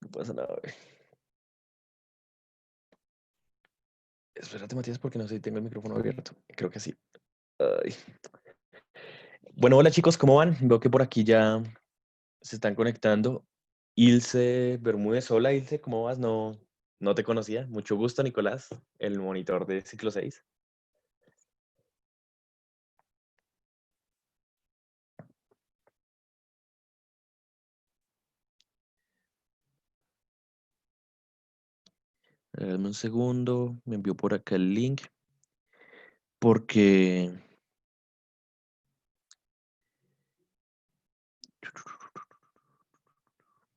No pasa nada, güey. Espérate, Matías, porque no sé si tengo el micrófono abierto. Creo que sí. Ay. Bueno, hola chicos, ¿cómo van? Veo que por aquí ya se están conectando. Ilse Bermúdez, hola Ilse, ¿cómo vas? No te conocía. Mucho gusto, Nicolás, el monitor de ciclo 6. Dame un segundo, me envió por acá el link porque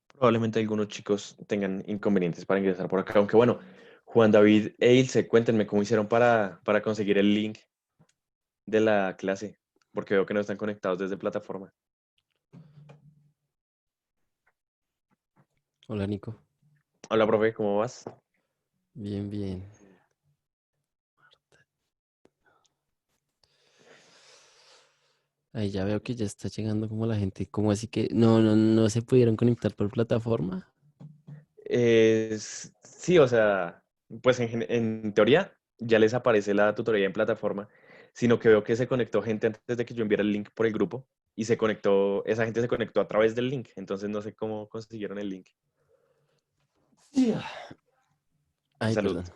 probablemente algunos chicos tengan inconvenientes para ingresar por acá. Aunque bueno, Juan David e Ilse, cuéntenme cómo hicieron para conseguir el link de la clase, porque veo que no están conectados desde plataforma. Hola Nico, Hola, profe, ¿cómo vas? bien, bien. Ahí ya veo que ya está llegando como la gente, como así que no se pudieron conectar por plataforma. Sí, o sea, pues en teoría ya les aparece la tutoría en plataforma, sino que veo que se conectó gente antes de que yo enviara el link por el grupo y esa gente se conectó a través del link, entonces no sé cómo consiguieron el link. Sí. Ay, Salud. perdón.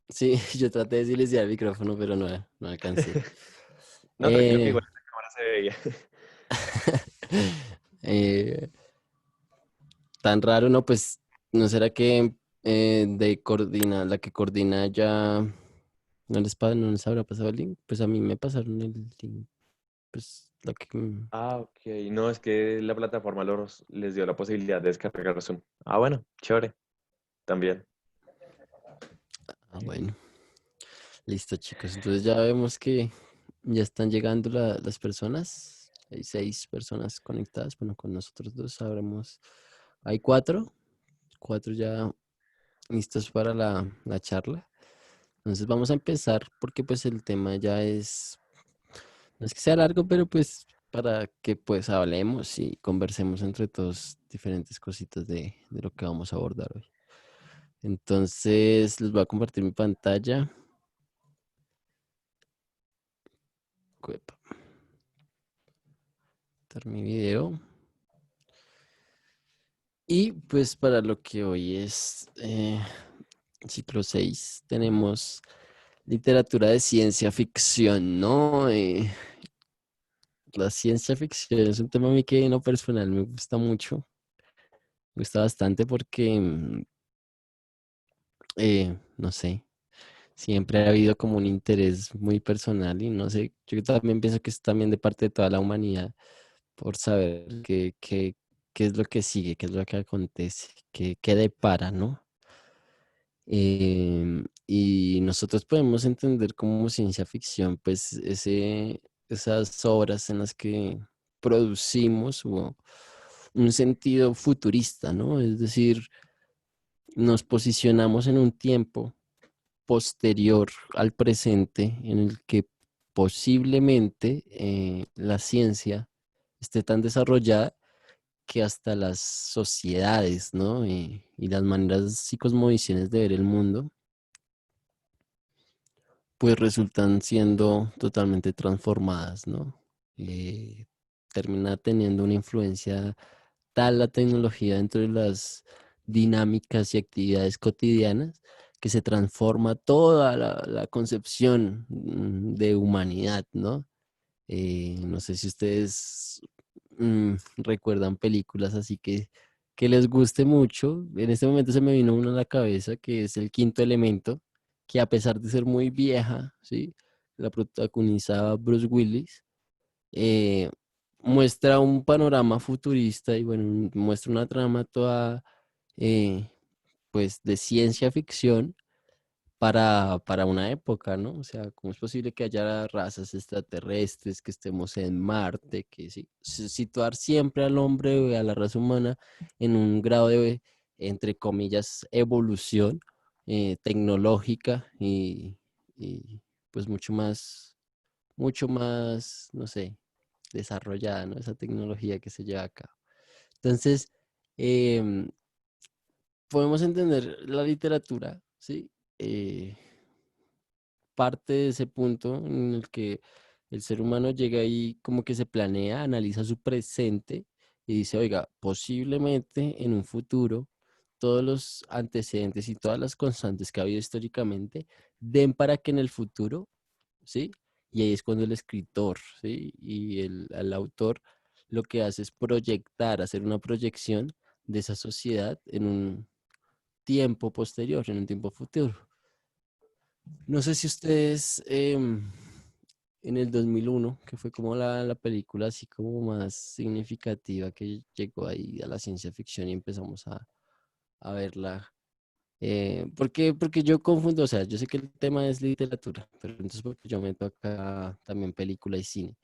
Sí, yo traté de silenciar el micrófono, pero no alcancé. No, tranquilo que Eh, igual en la cámara se veía. eh, Tan raro, ¿no? Pues, ¿no será que la que coordina ya no les habrá pasado el link? Pues a mí me pasaron el link, pues la que... Ah, ok. No, es que la plataforma les dio la posibilidad de descargar Zoom. Ah, bueno, chévere, también. Ah, bueno. Listo, chicos. Entonces ya vemos que ya están llegando las personas. Hay 6 personas conectadas. Bueno, con nosotros dos sabremos. Hay 4 ya listos para la charla. Entonces vamos a empezar porque pues el tema ya no es que sea largo, pero pues para que pues hablemos y conversemos entre todos diferentes cositas de lo que vamos a abordar hoy. Entonces les voy a compartir mi pantalla. Cuepa, mi video. Y pues para lo que hoy es ciclo 6 tenemos literatura de ciencia ficción, ¿no? La ciencia ficción es un tema a mí que en lo personal me gusta mucho, me gusta bastante porque, no sé, siempre ha habido como un interés muy personal y no sé, yo también pienso que es también de parte de toda la humanidad por saber qué es lo que sigue, qué es lo que acontece, qué depara, ¿no? Y nosotros podemos entender como ciencia ficción, pues esas obras en las que producimos un sentido futurista, ¿no? Es decir, nos posicionamos en un tiempo posterior al presente en el que posiblemente la ciencia esté tan desarrollada que hasta las sociedades, ¿no? Y las maneras y cosmovisiones de ver el mundo pues resultan siendo totalmente transformadas, ¿no? Eh, Termina teniendo una influencia tal la tecnología dentro de las dinámicas y actividades cotidianas que se transforma toda la concepción de humanidad, ¿no? No sé si ustedes recuerdan películas así que les guste mucho. En este momento se me vino una a la cabeza que es El Quinto Elemento, que a pesar de ser muy vieja, ¿sí? La protagonizaba Bruce Willis. eh, Muestra un panorama futurista y bueno, muestra una trama toda eh, pues de ciencia ficción para una época, ¿no? O sea, ¿cómo es posible que haya razas extraterrestres, que estemos en Marte, que sí, situar siempre al hombre o a la raza humana en un grado de, entre comillas, evolución tecnológica y, pues mucho más, no sé, desarrollada, ¿no? Esa tecnología que se lleva a cabo. Entonces, em, podemos entender la literatura, ¿sí? Eh, parte de ese punto en el que el ser humano llega ahí como que se planea, analiza su presente y dice, oiga, posiblemente en un futuro todos los antecedentes y todas las constantes que ha habido históricamente den para que en el futuro, ¿sí? Y ahí es cuando el escritor, ¿sí? Y el autor lo que hace es proyectar, hacer una proyección de esa sociedad en un tiempo posterior, en un tiempo futuro. No sé si ustedes en el 2001, que fue como la película así como más significativa que llegó ahí a la ciencia ficción y empezamos a verla. Porque yo confundo, o sea, yo sé que el tema es literatura, pero entonces porque yo meto acá también película y cine.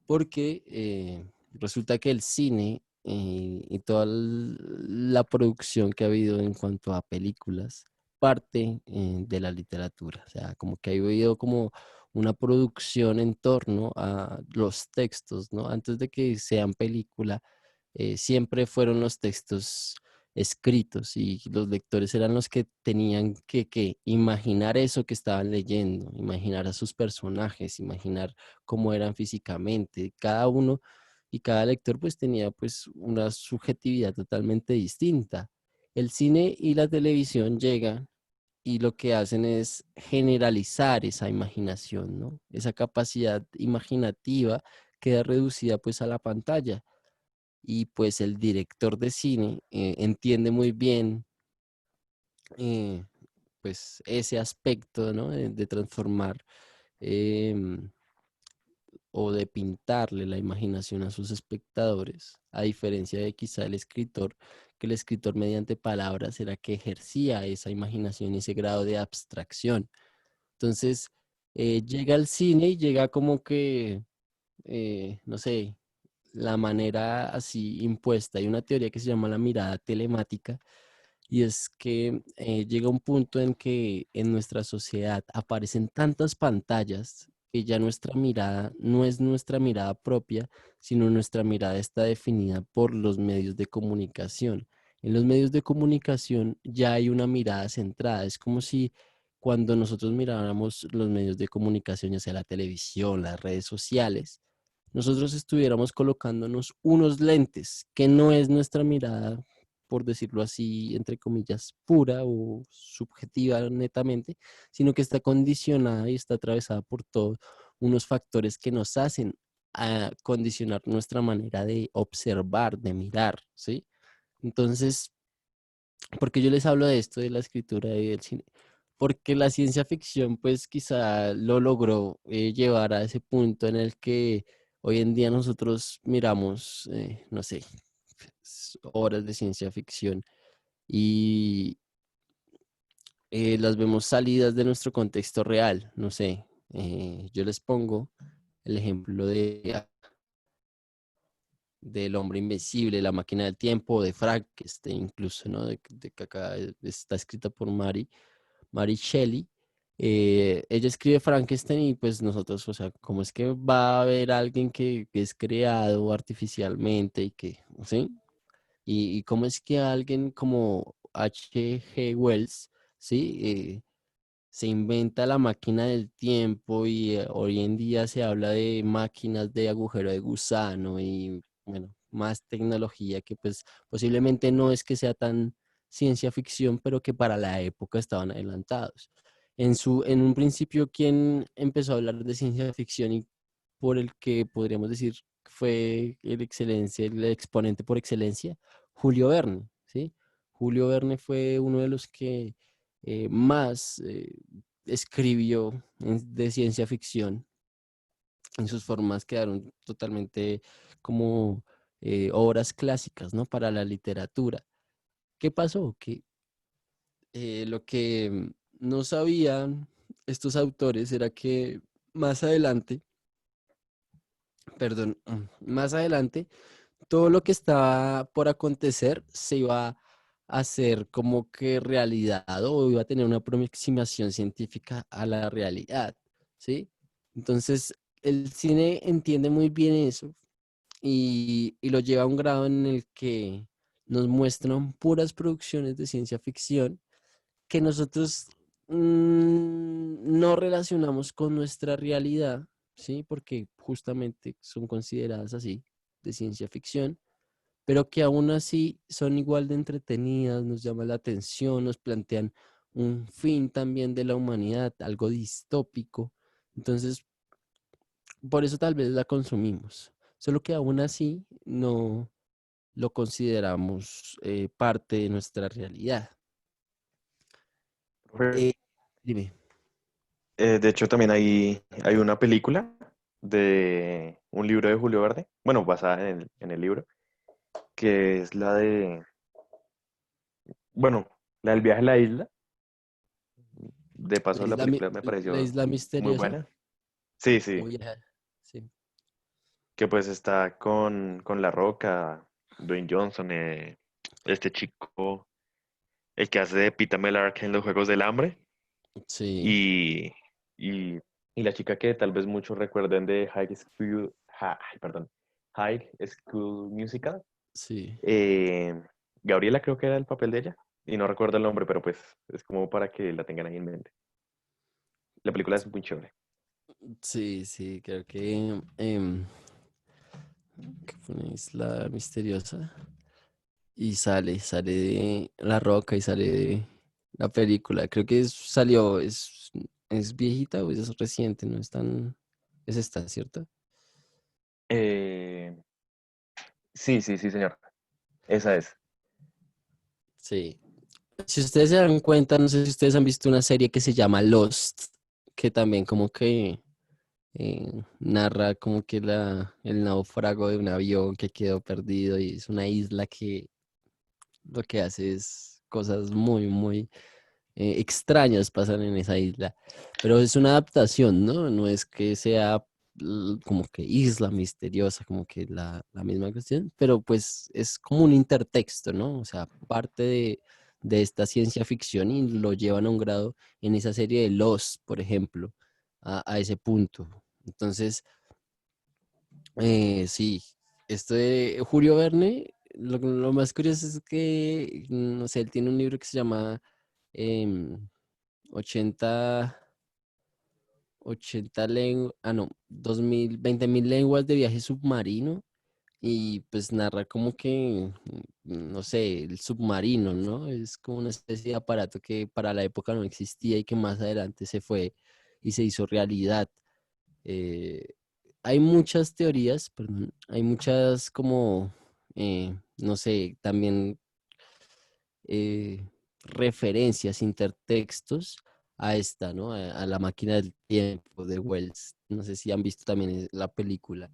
Porque resulta que el cine y toda la producción que ha habido en cuanto a películas parte de la literatura. O sea, como que ha habido como una producción en torno a los textos, ¿no? Antes de que sean película, siempre fueron los textos escritos y los lectores eran los que tenían que imaginar eso que estaban leyendo, imaginar a sus personajes, imaginar cómo eran físicamente. Cada uno y cada lector pues tenía pues una subjetividad totalmente distinta. El cine y la televisión llegan y lo que hacen es generalizar esa imaginación, ¿no? Esa capacidad imaginativa queda reducida pues a la pantalla y pues el director de cine entiende muy bien eh, pues ese aspecto, ¿no? De transformar em, o de pintarle la imaginación a sus espectadores, a diferencia de quizá el escritor, que el escritor mediante palabras era que ejercía esa imaginación y ese grado de abstracción. Entonces, llega al cine y llega como que, no sé, la manera así impuesta. Hay una teoría que se llama la mirada telemática y es que llega un punto en que en nuestra sociedad aparecen tantas pantallas que ya nuestra mirada no es nuestra mirada propia, sino nuestra mirada está definida por los medios de comunicación. En los medios de comunicación ya hay una mirada centrada. Es como si cuando nosotros miráramos los medios de comunicación, ya sea la televisión, las redes sociales, nosotros estuviéramos colocándonos unos lentes que no es nuestra mirada, por decirlo así, entre comillas, pura o subjetiva netamente, sino que está condicionada y está atravesada por todos unos factores que nos hacen a condicionar nuestra manera de observar, de mirar, ¿sí? Entonces, ¿por qué yo les hablo de esto, de la escritura y del cine? Porque la ciencia ficción, pues quizá lo logró llevar a ese punto en el que hoy en día nosotros miramos, no sé, obras de ciencia ficción y las vemos salidas de nuestro contexto real. No sé, yo les pongo el ejemplo del hombre invencible, la máquina del tiempo, de Frankenstein incluso, ¿no? De que acá está escrita por Mary Shelley. Ella escribe Frankenstein y pues nosotros, o sea, ¿cómo es que va a haber alguien que es creado artificialmente y que, ¿sí? Y cómo es que alguien como H.G. Wells, ¿sí? Se inventa la máquina del tiempo y hoy en día se habla de máquinas de agujero de gusano y bueno, más tecnología que pues posiblemente no es que sea tan ciencia ficción, pero que para la época estaban adelantados. En un principio, ¿quién empezó a hablar de ciencia ficción y por el que podríamos decir fue el exponente por excelencia? Julio Verne, ¿sí? Julio Verne fue uno de los que más escribió de ciencia ficción. En sus formas quedaron totalmente como obras clásicas, ¿no? Para la literatura. ¿Qué pasó? Que lo que no sabían estos autores era que más adelante, perdón, más adelante, todo lo que estaba por acontecer se iba a hacer como que realidad o iba a tener una aproximación científica a la realidad, ¿sí? Entonces, el cine entiende muy bien eso y lo lleva a un grado en el que nos muestran puras producciones de ciencia ficción que nosotros no relacionamos con nuestra realidad, ¿sí? Porque justamente son consideradas así, de ciencia ficción, pero que aún así son igual de entretenidas, nos llaman la atención, nos plantean un fin también de la humanidad, algo distópico. Entonces, por eso tal vez la consumimos, solo que aún así no lo consideramos parte de nuestra realidad. Profe, Eh, Dime. de hecho, también hay una película de un libro de Julio Verne, bueno, basada en el libro, que es la de, bueno, la del viaje a la isla. De paso, la película me La pareció isla muy misteriosa. buena. Sí, sí, Uy, ajá, sí, que pues está con La Roca, Dwayne Johnson, este chico, el que hace de Peter Mellark en los Juegos del Hambre, sí, y, y, y la chica que tal vez muchos recuerden de ay, perdón, High School Musical. sí. Eh, Gabriela creo que era el papel de ella, y no recuerdo el nombre, pero pues es como para que la tengan ahí en mente. La película es muy chévere. Sí, sí, creo que fue una isla misteriosa. Y sale de La Roca y sale de la película. Creo que salió, es viejita o es reciente, no es tan, es esta, ¿cierto? Eh, sí, sí, sí, señor. Esa es. Sí. Si ustedes se dan cuenta, no sé si ustedes han visto una serie que se llama Lost, que también como que narra como que el naufrago de un avión que quedó perdido y es una isla que lo que hace es cosas muy extrañas pasan en esa isla. Pero es una adaptación, ¿no? No es que sea como que isla misteriosa, como que la misma cuestión, pero pues es como un intertexto, ¿no? O sea, parte de esta ciencia ficción y lo llevan a un grado en esa serie de Lost, por ejemplo, a ese punto. Entonces, sí, esto de Julio Verne, lo más curioso es que, no sé, él tiene un libro que se llama em, 80, 80 lenguas, no, 2000, 20.000 lenguas de viaje submarino y pues narra como que, no sé, el submarino, ¿no? Es como una especie de aparato que para la época no existía y que más adelante se fue y se hizo realidad. Eh, Hay muchas teorías, perdón, hay muchas como, no sé, también eh, referencias, intertextos a esta, ¿no? A la máquina del tiempo de Wells. No sé si han visto también la película.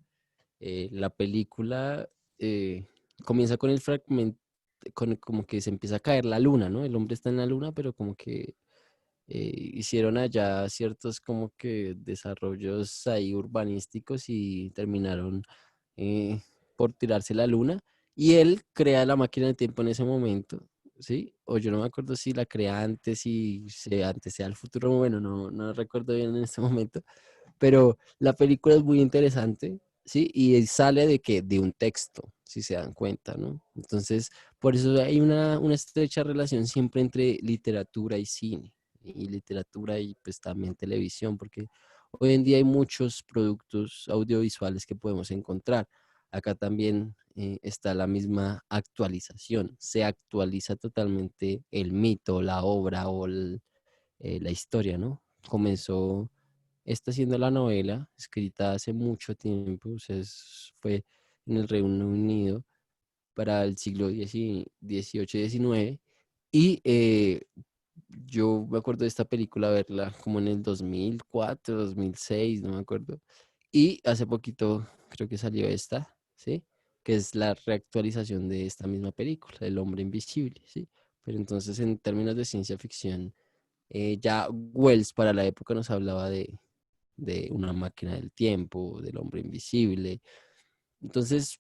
La película eh, comienza con el fragmento, con como que se empieza a caer la luna, ¿no? El hombre está en la luna, pero como que hicieron allá ciertos como que desarrollos ahí urbanísticos y terminaron eh, por tirarse la luna. Y él crea la máquina de tiempo en ese momento, ¿sí? O yo no me acuerdo si la crea antes y se antecede al futuro, bueno, no recuerdo bien en este momento, pero la película es muy interesante, ¿sí? Y sale de que de un texto, si se dan cuenta, ¿no? Entonces, por eso hay una estrecha relación siempre entre literatura y cine, y literatura y pues también televisión, porque hoy en día hay muchos productos audiovisuales que podemos encontrar. Acá también está la misma actualización, se actualiza totalmente el mito, la obra o la historia, ¿no? Comenzó esta siendo la novela, escrita hace mucho tiempo, o sea, fue en el Reino Unido para el siglo XVIII y XIX. Y yo me acuerdo de esta película, verla como en el 2004, 2006, no me acuerdo. Y hace poquito creo que salió esta, ¿sí? Que es la reactualización de esta misma película, El Hombre Invisible, ¿sí? Pero entonces en términos de ciencia ficción, ya Wells para la época nos hablaba de una máquina del tiempo, del hombre invisible. Entonces,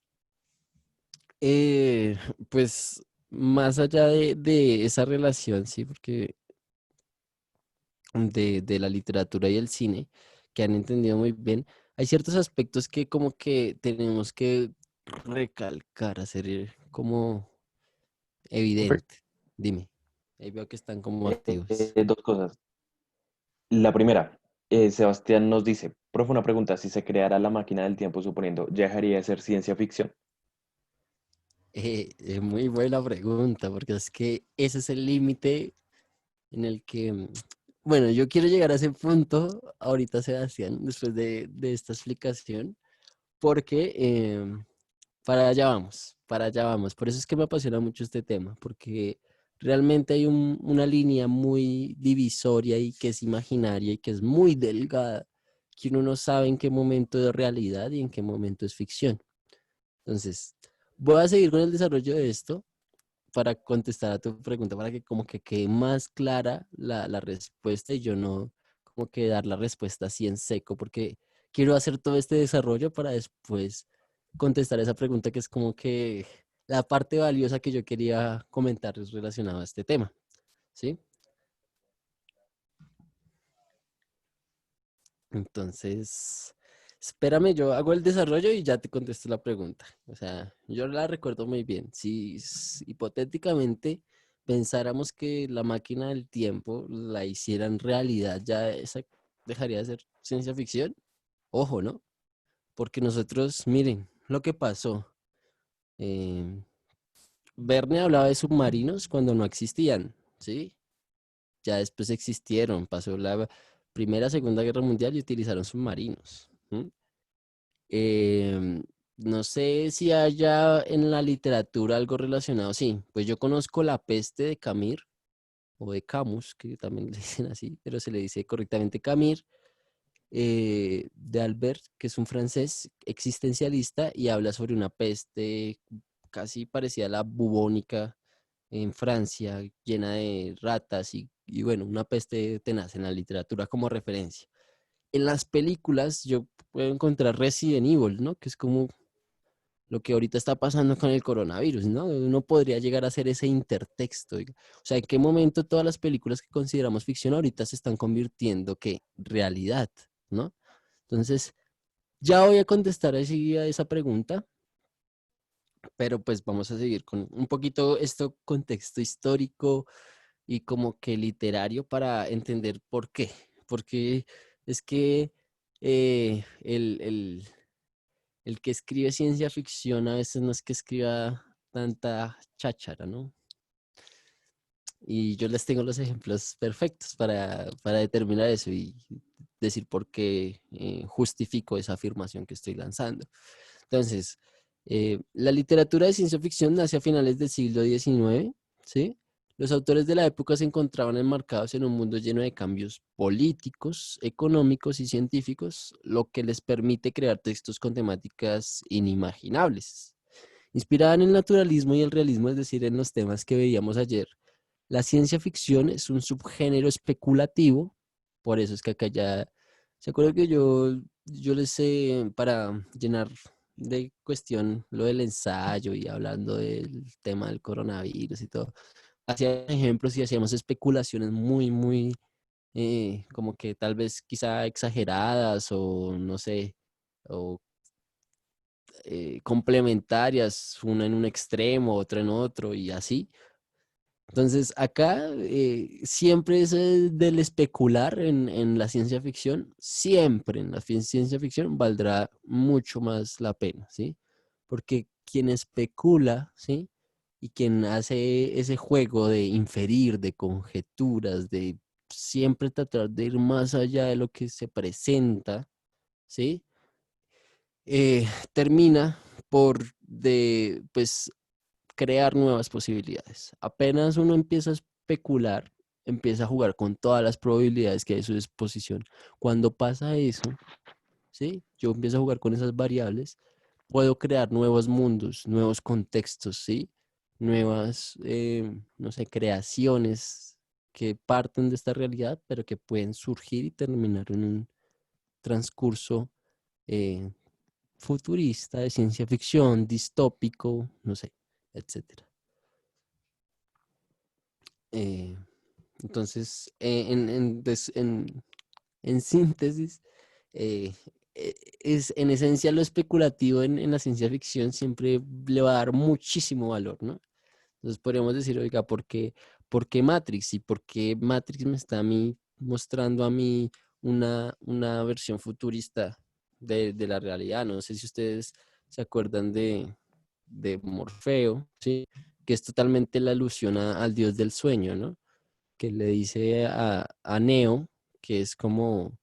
eh, pues más allá de esa relación, sí, porque de la literatura y el cine, que han entendido muy bien, hay ciertos aspectos que como que tenemos que recalcar, hacer como Perfecto. evidente. Dime. Ahí veo que están como activos. Dos cosas. La primera, Sebastián nos dice, profe, una pregunta, si se creara la máquina del tiempo, suponiendo, ¿ya dejaría de ser ciencia ficción? Muy buena pregunta, porque es que ese es el límite en el que, bueno, yo quiero llegar a ese punto ahorita, Sebastián, después de esta explicación, porque para allá vamos, para allá vamos. Por eso es que me apasiona mucho este tema, porque realmente hay una línea muy divisoria y que es imaginaria y que es muy delgada, que uno no sabe en qué momento es realidad y en qué momento es ficción. Entonces, voy a seguir con el desarrollo de esto para contestar a tu pregunta, para que como que quede más clara la respuesta y yo no como que dar la respuesta así en seco, porque quiero hacer todo este desarrollo para después contestar esa pregunta que es como que la parte valiosa que yo quería comentar relacionada a este tema, ¿sí? Entonces, espérame, yo hago el desarrollo y ya te contesto la pregunta. O sea, yo la recuerdo muy bien. Si hipotéticamente pensáramos que la máquina del tiempo la hicieran realidad, ya esa dejaría de ser ciencia ficción. Ojo, ¿no? Porque nosotros, miren, lo que pasó. eh, Verne hablaba de submarinos cuando no existían, ¿sí? Ya después existieron. Pasó la Primera, Segunda Guerra Mundial y utilizaron submarinos. ¿M? No sé si haya en la literatura algo relacionado. Sí, pues yo conozco La peste de Camus o de Camus, que también le dicen así, pero se le dice correctamente Camus, de Albert, que es un francés existencialista y habla sobre una peste casi parecida a la bubónica en Francia, llena de ratas y bueno, una peste tenaz en la literatura como referencia. En las películas yo puedo encontrar Resident Evil, ¿no? Que es como lo que ahorita está pasando con el coronavirus, ¿no? Uno podría llegar a hacer ese intertexto. O sea, ¿en qué momento todas las películas que consideramos ficción ahorita se están convirtiendo que realidad, ¿no? Entonces, ya voy a contestar así a esa pregunta, pero pues vamos a seguir con un poquito esto contexto histórico y como que literario para entender por qué. Porque es que el que escribe ciencia ficción a veces no es que escriba tanta cháchara, ¿no? Y yo les tengo los ejemplos perfectos para determinar eso y decir por qué justifico esa afirmación que estoy lanzando. Entonces, la literatura de ciencia ficción nace a finales del siglo XIX, ¿sí? Los autores de la época se encontraban enmarcados en un mundo lleno de cambios políticos, económicos y científicos, lo que les permite crear textos con temáticas inimaginables. Inspirada en el naturalismo y el realismo, es decir, en los temas que veíamos ayer, la ciencia ficción es un subgénero especulativo, por eso es que acá ya, ¿se acuerdan que yo les para llenar de cuestión lo del ensayo y hablando del tema del coronavirus y todo, hacía ejemplos y hacíamos especulaciones muy, como que tal vez quizá exageradas o no sé, o complementarias, una en un extremo, otra en otro y así. Entonces, acá siempre es del especular en la ciencia ficción, siempre en la ciencia ficción valdrá mucho más la pena, ¿sí? Porque quien especula, ¿sí? Y quien hace ese juego de inferir, de conjeturas, de siempre tratar de ir más allá de lo que se presenta, ¿sí? Termina pues, crear nuevas posibilidades. Apenas uno empieza a especular, empieza a jugar con todas las probabilidades que hay a su disposición. Cuando pasa eso, ¿sí? Yo empiezo a jugar con esas variables, puedo crear nuevos mundos, nuevos contextos, ¿sí? Nuevas, no sé, creaciones que parten de esta realidad, pero que pueden surgir y terminar en un transcurso eh, futurista, de ciencia ficción, distópico, no sé, etcétera. Eh, entonces, en síntesis, eh, es en esencia lo especulativo en la ciencia ficción siempre le va a dar muchísimo valor, ¿no? Entonces podríamos decir, oiga, por qué Matrix? ¿Y por qué Matrix me está a mí mostrando a mí una versión futurista de la realidad? No sé si ustedes se acuerdan de Morfeo, ¿sí? Que es totalmente la alusión al dios del sueño, ¿no? Que le dice a Neo, que es como,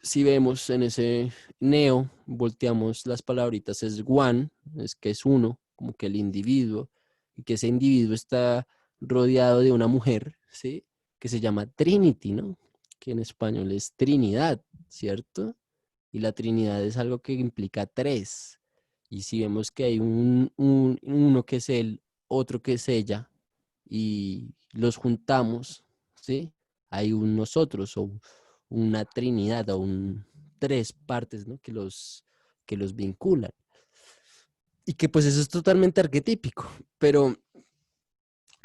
si vemos en ese Neo, volteamos las palabritas, es one, es que es uno, como que el individuo, y que ese individuo está rodeado de una mujer, ¿sí? Que se llama Trinity, ¿no? Que en español es Trinidad, ¿cierto? Y la Trinidad es algo que implica tres. Y si vemos que hay uno que es él, otro que es ella, y los juntamos, ¿sí? Hay un nosotros o una trinidad o tres partes, ¿no? Que los vinculan. Y que pues eso es totalmente arquetípico. Pero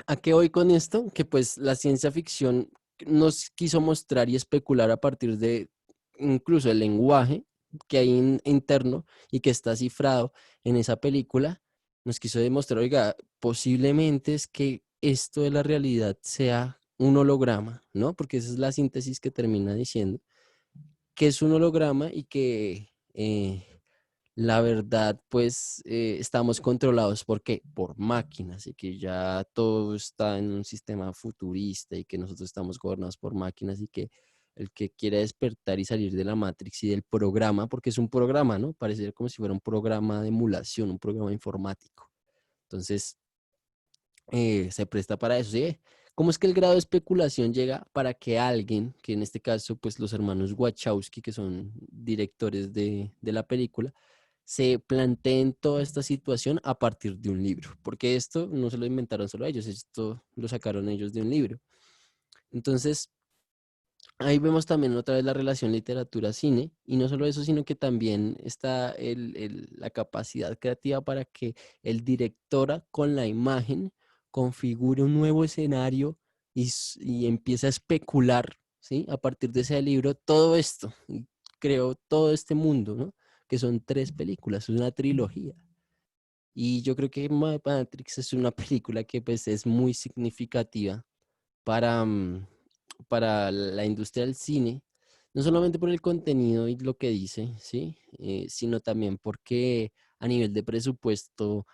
¿a qué voy con esto? Que pues la ciencia ficción nos quiso mostrar y especular a partir de incluso el lenguaje que hay interno y que está cifrado en esa película, nos quiso demostrar, oiga, posiblemente es que esto de la realidad sea un holograma, ¿no? Porque esa es la síntesis que termina diciendo, que es un holograma y que la verdad, pues estamos controlados ¿por qué? Por máquinas y que ya todo está en un sistema futurista y que nosotros estamos gobernados por máquinas y que el que quiera despertar y salir de la Matrix y del programa, porque es un programa, ¿no? Parece como si fuera un programa de emulación, un programa informático. Entonces, se presta para eso, ¿sí? ¿Cómo es que el grado de especulación llega para que alguien, que en este caso, pues los hermanos Wachowski, que son directores de la película, se planteen toda esta situación a partir de un libro? Porque esto no se lo inventaron solo ellos, esto lo sacaron ellos de un libro. Entonces, ahí vemos también otra vez la relación literatura-cine, y no solo eso, sino que también está la capacidad creativa para que el director con la imagen configure un nuevo escenario y empiece a especular, ¿sí? A partir de ese libro, todo esto, y creó todo este mundo, ¿no? Que son tres películas, es una trilogía. Y yo creo que Matrix es una película que pues es muy significativa para, para la industria del cine, no solamente por el contenido y lo que dice, ¿sí? Sino también porque a nivel de presupuesto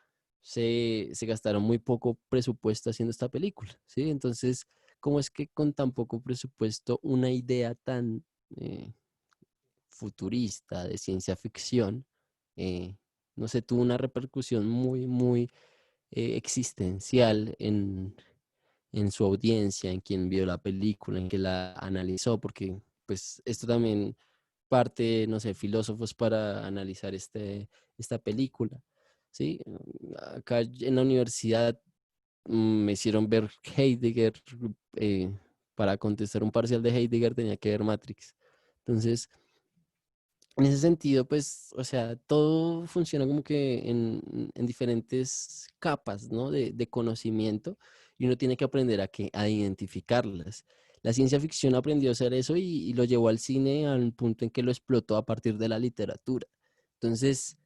se gastaron muy poco presupuesto haciendo esta película, ¿sí? Entonces, ¿cómo es que con tan poco presupuesto una idea tan futurista de ciencia ficción, eh, no sé, tuvo una repercusión muy existencial en su audiencia, en quien vio la película, en que la analizó, porque pues esto también parte, no sé, filósofos para analizar esta película, ¿sí? Acá en la universidad me hicieron ver Heidegger, eh, para contestar un parcial de Heidegger tenía que ver Matrix. Entonces, en ese sentido, pues, o sea, todo funciona como que en diferentes capas, ¿no? De conocimiento, y uno tiene que aprender a identificarlas. La ciencia ficción aprendió a hacer eso y lo llevó al cine al punto en que lo explotó a partir de la literatura. Entonces,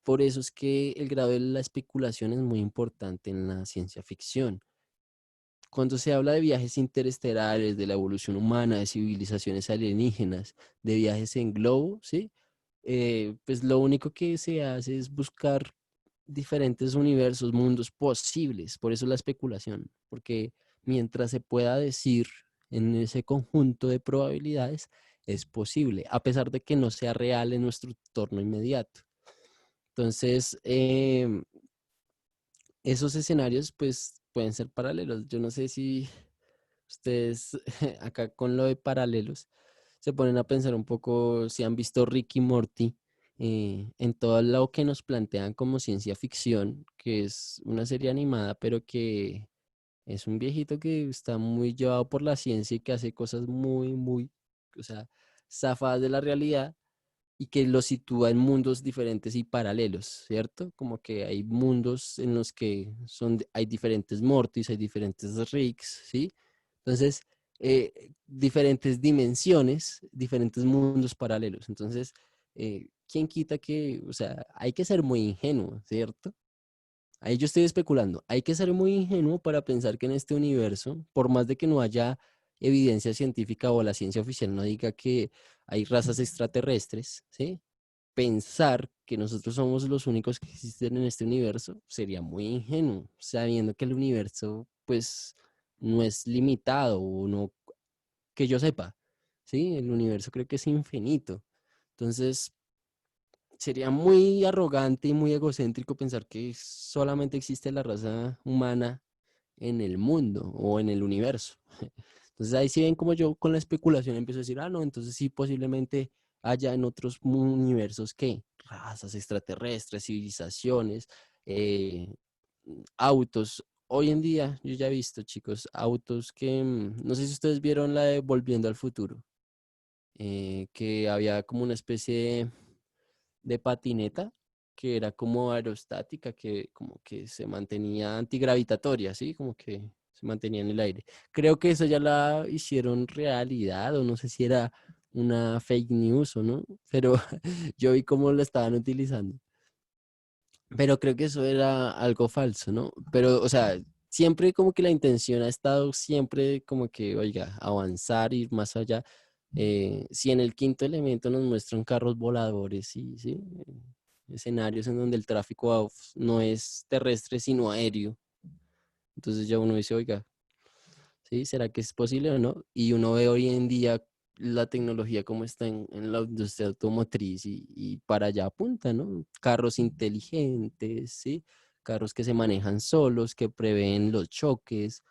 por eso es que el grado de la especulación es muy importante en la ciencia ficción. Cuando se habla de viajes interestelares, de la evolución humana, de civilizaciones alienígenas, de viajes en globo, ¿sí? Pues lo único que se hace es buscar diferentes universos, mundos posibles. Por eso la especulación, porque mientras se pueda decir en ese conjunto de probabilidades, es posible, a pesar de que no sea real en nuestro entorno inmediato. Entonces, esos escenarios pues pueden ser paralelos. Yo no sé si ustedes acá con lo de paralelos se ponen a pensar un poco si han visto Rick y Morty, en todo lo que nos plantean como ciencia ficción, que es una serie animada, pero que es un viejito que está muy llevado por la ciencia y que hace cosas o sea, zafadas de la realidad y que lo sitúa en mundos diferentes y paralelos, ¿cierto? Como que hay mundos en los que hay diferentes Mortys, hay diferentes Ricks, ¿sí? Entonces, diferentes dimensiones, diferentes mundos paralelos. Entonces, ¿quién quita que, o sea, hay que ser muy ingenuo, ¿cierto? ahí yo estoy especulando. Hay que ser muy ingenuo para pensar que en este universo, por más de que no haya evidencia científica o la ciencia oficial no diga que hay razas extraterrestres, ¿sí? Pensar que nosotros somos los únicos que existen en este universo sería muy ingenuo, sabiendo que el universo, pues, no es limitado o no, que yo sepa, ¿sí? El universo creo que es infinito. Entonces, sería muy arrogante y muy egocéntrico pensar que solamente existe la raza humana en el mundo o en el universo. Entonces ahí sí ven como yo con la especulación empiezo a decir, ah, no, entonces sí posiblemente haya en otros universos que razas extraterrestres, civilizaciones, eh, autos. Hoy en día yo ya he visto, chicos, autos que, no sé si ustedes vieron la de Volviendo al Futuro, que había como una especie de patineta que era como aerostática, que como que se mantenía antigravitatoria, ¿sí? Como que se mantenía en el aire. Creo que eso ya la hicieron realidad, o no sé si era una fake news o no, pero yo vi cómo lo estaban utilizando. Pero creo que eso era algo falso, ¿no? Pero, o sea, siempre como que la intención ha estado siempre como que, oiga, avanzar, ir más allá. Si en el quinto elemento nos muestran carros voladores y sí, escenarios en donde el tráfico no es terrestre sino aéreo, entonces ya uno dice, oiga, ¿sí? ¿Será que es posible o no? Y uno ve hoy en día la tecnología como está en la industria automotriz y para allá apunta, ¿no? Carros inteligentes, ¿sí? Carros que se manejan solos, que prevén los choques.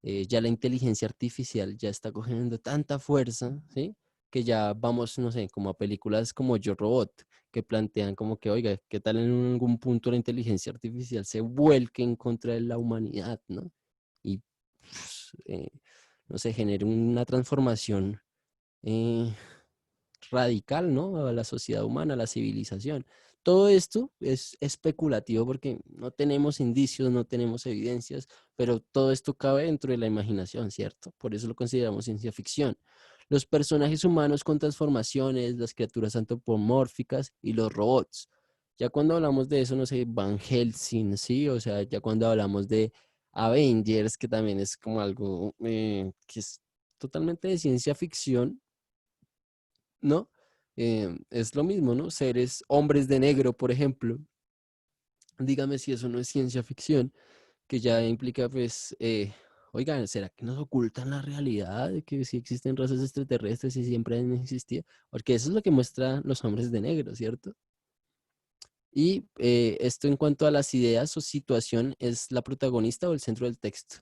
Ya la inteligencia artificial ya está cogiendo tanta fuerza, ¿sí? Que ya vamos, no sé, como a películas como Yo Robot, que plantean como que, oiga, ¿qué tal en algún punto la inteligencia artificial se vuelque en contra de la humanidad, ¿no? Y pues, no sé, genere una transformación eh, radical, ¿no? A la sociedad humana, a la civilización. Todo esto es especulativo porque no tenemos indicios, no tenemos evidencias, pero todo esto cabe dentro de la imaginación, ¿cierto? Por eso lo consideramos ciencia ficción. Los personajes humanos con transformaciones, las criaturas antropomórficas y los robots. Ya cuando hablamos de eso, no sé, Van Helsing, ¿sí? O sea, ya cuando hablamos de Avengers, que también es como algo que es totalmente de ciencia ficción, ¿no? Es lo mismo, ¿no? Seres, hombres de negro, por ejemplo. Dígame si eso no es ciencia ficción, que ya implica, pues, oigan, ¿será que nos ocultan la realidad de que sí existen razas extraterrestres y siempre han existido? Porque eso es lo que muestran los hombres de negro, ¿cierto? Y esto en cuanto a las ideas o situación es la protagonista o el centro del texto.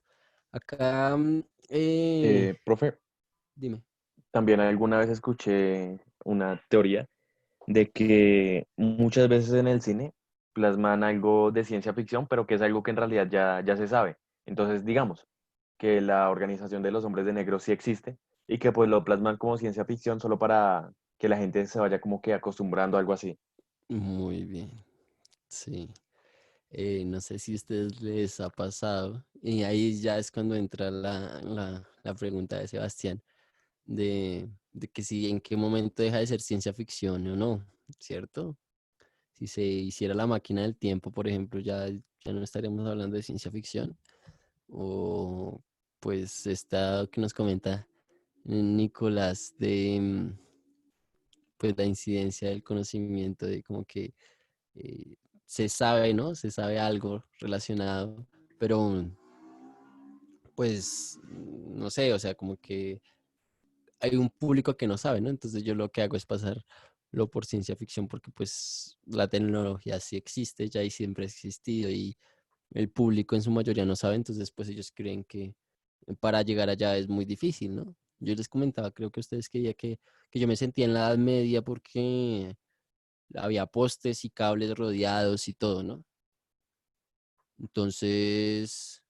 Acá, Profe, dime. también alguna vez escuché una teoría de que muchas veces en el cine plasman algo de ciencia ficción, pero que es algo que en realidad ya se sabe. Entonces, digamos que la organización de los hombres de negro sí existe y que pues lo plasman como ciencia ficción solo para que la gente se vaya como que acostumbrando a algo así. Muy bien, sí. No sé si a ustedes les ha pasado, y ahí ya es cuando entra la pregunta de Sebastián, de que si en qué momento deja de ser ciencia ficción o no, ¿cierto? Si se hiciera la máquina del tiempo, por ejemplo, ya no estaríamos hablando de ciencia ficción, o pues esta que nos comenta Nicolás de pues la incidencia del conocimiento, de como que eh, se sabe, ¿no? Se sabe algo relacionado, pero pues no sé, o sea, como que hay un público que no sabe, ¿no? Entonces yo lo que hago es pasarlo por ciencia ficción porque pues la tecnología sí existe, ya y siempre ha existido y el público en su mayoría no sabe, entonces pues ellos creen que para llegar allá es muy difícil, ¿no? Yo les comentaba, creo que ustedes querían que yo me sentía en la Edad Media porque había postes y cables rodeados y todo, ¿no? Entonces,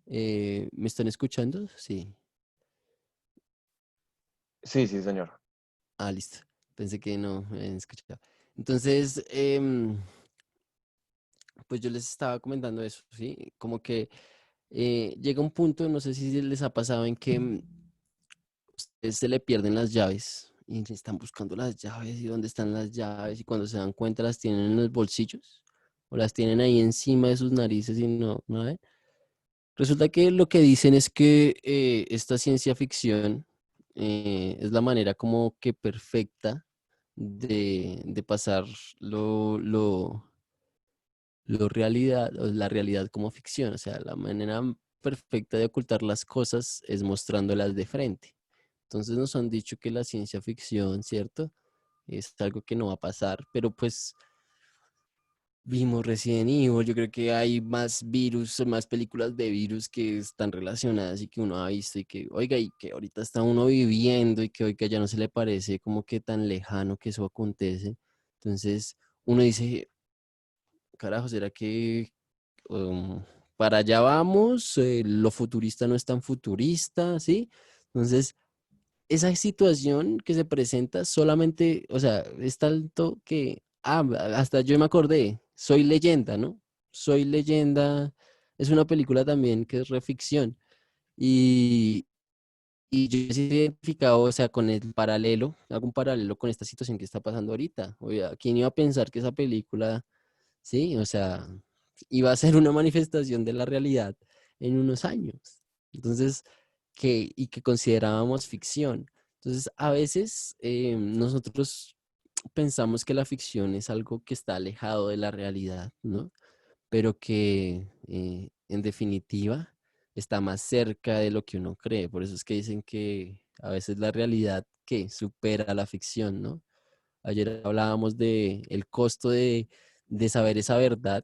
¿me están escuchando? Sí. Sí, sí, señor. Ah, listo. Pensé que no me habían escuchado. Entonces, pues yo les estaba comentando eso, ¿sí? Como que llega un punto, no sé si les ha pasado, en que ustedes se le pierden las llaves y están buscando las llaves y dónde están las llaves y cuando se dan cuenta las tienen en los bolsillos. o las tienen ahí encima de sus narices y no ven. Resulta que lo que dicen es que esta ciencia ficción es la manera como que perfecta de pasar lo, lo, lo realidad, o la realidad como ficción. O sea, la manera perfecta de ocultar las cosas es mostrándolas de frente. Entonces nos han dicho que la ciencia ficción, ¿cierto? Es algo que no va a pasar, pero pues vimos Resident Evil, yo creo que hay más virus, más películas de virus que están relacionadas y que uno ha visto y que, oiga, y que ahorita está uno viviendo y que oiga ya no se le parece como que tan lejano que eso acontece. Entonces uno dice, carajo, ¿será que um, para allá vamos? Lo futurista no es tan futurista, ¿sí? Entonces esa situación que se presenta solamente, o sea, es tanto que, hasta yo me acordé, Soy Leyenda, ¿no? Soy Leyenda es una película también que es reficción y, y yo he sido identificado, o sea, con el paralelo, hago un paralelo con esta situación que está pasando ahorita. Oye, ¿quién iba a pensar que esa película, sí, o sea, iba a ser una manifestación de la realidad en unos años? Entonces, y que considerábamos ficción. Entonces, a veces nosotros pensamos que la ficción es algo que está alejado de la realidad, ¿no? Pero que en definitiva está más cerca de lo que uno cree. Por eso es que dicen que a veces la realidad que supera la ficción, ¿no? Ayer hablábamos de el costo de saber esa verdad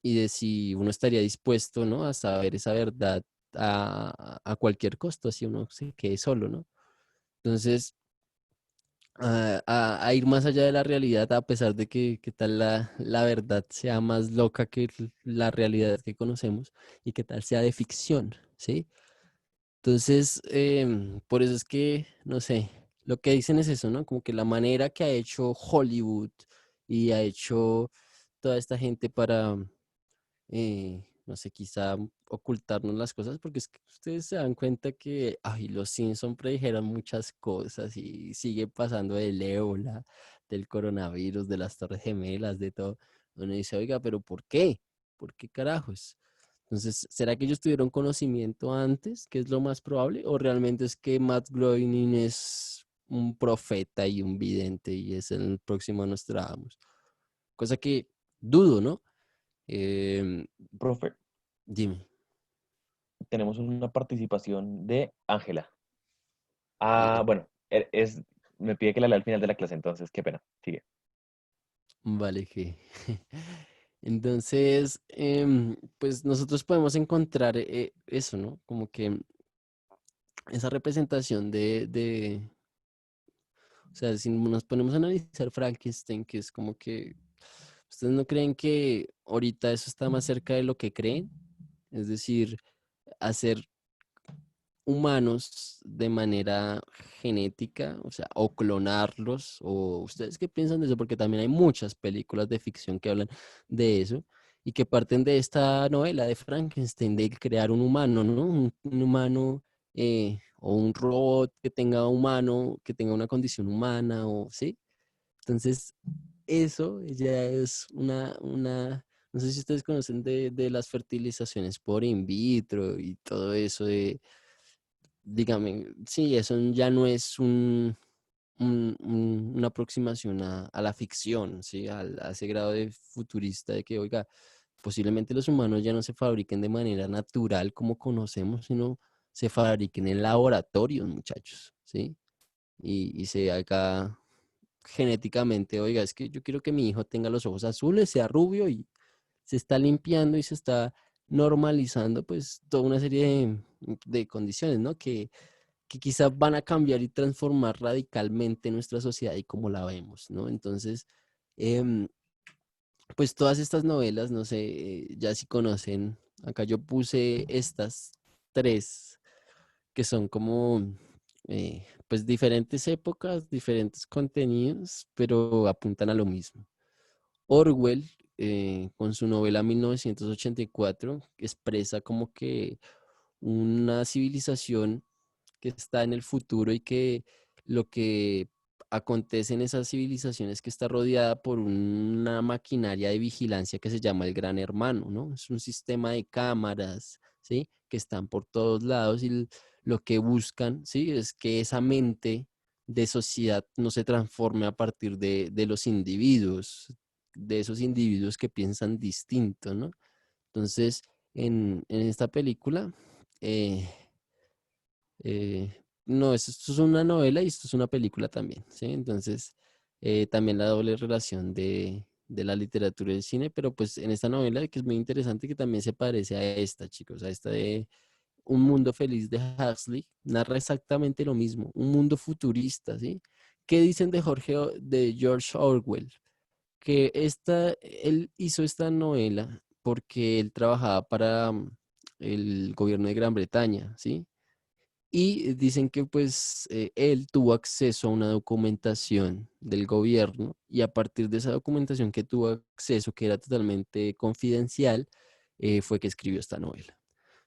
y de si uno estaría dispuesto, ¿no? A saber esa verdad a cualquier costo, así uno se quede solo, ¿no? Entonces, a ir más allá de la realidad, a pesar de que tal la verdad sea más loca que la realidad que conocemos y que tal sea de ficción, ¿sí? Entonces, por eso es que, no sé, lo que dicen es eso, ¿no? Como que la manera que ha hecho Hollywood y ha hecho toda esta gente para no sé, quizá ocultarnos las cosas, porque es que ustedes se dan cuenta que, ay, los Simpson predijeron muchas cosas y sigue pasando del ébola, del coronavirus, de las Torres Gemelas, de todo. Uno dice, oiga, pero ¿por qué? ¿Por qué carajos? Entonces, ¿será que ellos tuvieron conocimiento antes, que es lo más probable? ¿O realmente es que Matt Groening es un profeta y un vidente y es el próximo Nostradamus? Cosa que dudo, ¿no? Em, Profe, Dime. tenemos una participación de Ángela. eh, Bueno, me pide que la lea al final de la clase, entonces qué pena. Sigue. vale, que. Entonces, pues nosotros podemos encontrar eso, ¿no? Como que esa representación o sea, si nos ponemos a analizar Frankenstein, que es como que, ¿ustedes no creen que ahorita eso está más cerca de lo que creen? Es decir, hacer humanos de manera genética, o sea, o clonarlos, o ustedes qué piensan de eso, porque también hay muchas películas de ficción que hablan de eso y que parten de esta novela de Frankenstein, de crear un humano, ¿no? Un humano o un robot que tenga humano, que tenga una condición humana, o sí. Entonces, eso ya es no sé si ustedes conocen de las fertilizaciones por in vitro y todo eso de dígame, sí, eso ya no es una aproximación a la ficción, ¿sí? A ese grado de futurista de que, oiga, posiblemente los humanos ya no se fabriquen de manera natural como conocemos, sino se fabriquen en laboratorios, muchachos, ¿sí? Y se haga genéticamente, oiga, es que yo quiero que mi hijo tenga los ojos azules, sea rubio y se está limpiando y se está normalizando, pues, toda una serie de condiciones, ¿no? Que quizás van a cambiar y transformar radicalmente nuestra sociedad y cómo la vemos, ¿no? Entonces, em, pues todas estas novelas, no sé, ya si conocen, acá yo puse estas tres que son como, pues diferentes épocas, diferentes contenidos, pero apuntan a lo mismo. Orwell, con su novela 1984, expresa como que una civilización que está en el futuro y que lo que acontece en esas civilizaciones que está rodeada por una maquinaria de vigilancia que se llama el Gran Hermano, ¿no? Es un sistema de cámaras, ¿sí? Que están por todos lados y lo que buscan, ¿sí? Es que esa mente de sociedad no se transforme a partir de los individuos, de esos individuos que piensan distinto, ¿no? Entonces, en esta película, eh, no, esto es una novela y esto es una película también, ¿sí? Entonces, también la doble relación de la literatura y el cine, pero pues en esta novela que es muy interesante que también se parece a esta, chicos, a esta de Un mundo feliz de Huxley, narra exactamente lo mismo, un mundo futurista, ¿sí? ¿Qué dicen de de George Orwell? Que él hizo esta novela porque él trabajaba para el gobierno de Gran Bretaña, ¿sí? Y dicen que pues él tuvo acceso a una documentación del gobierno y a partir de esa documentación que tuvo acceso, que era totalmente confidencial, fue que escribió esta novela.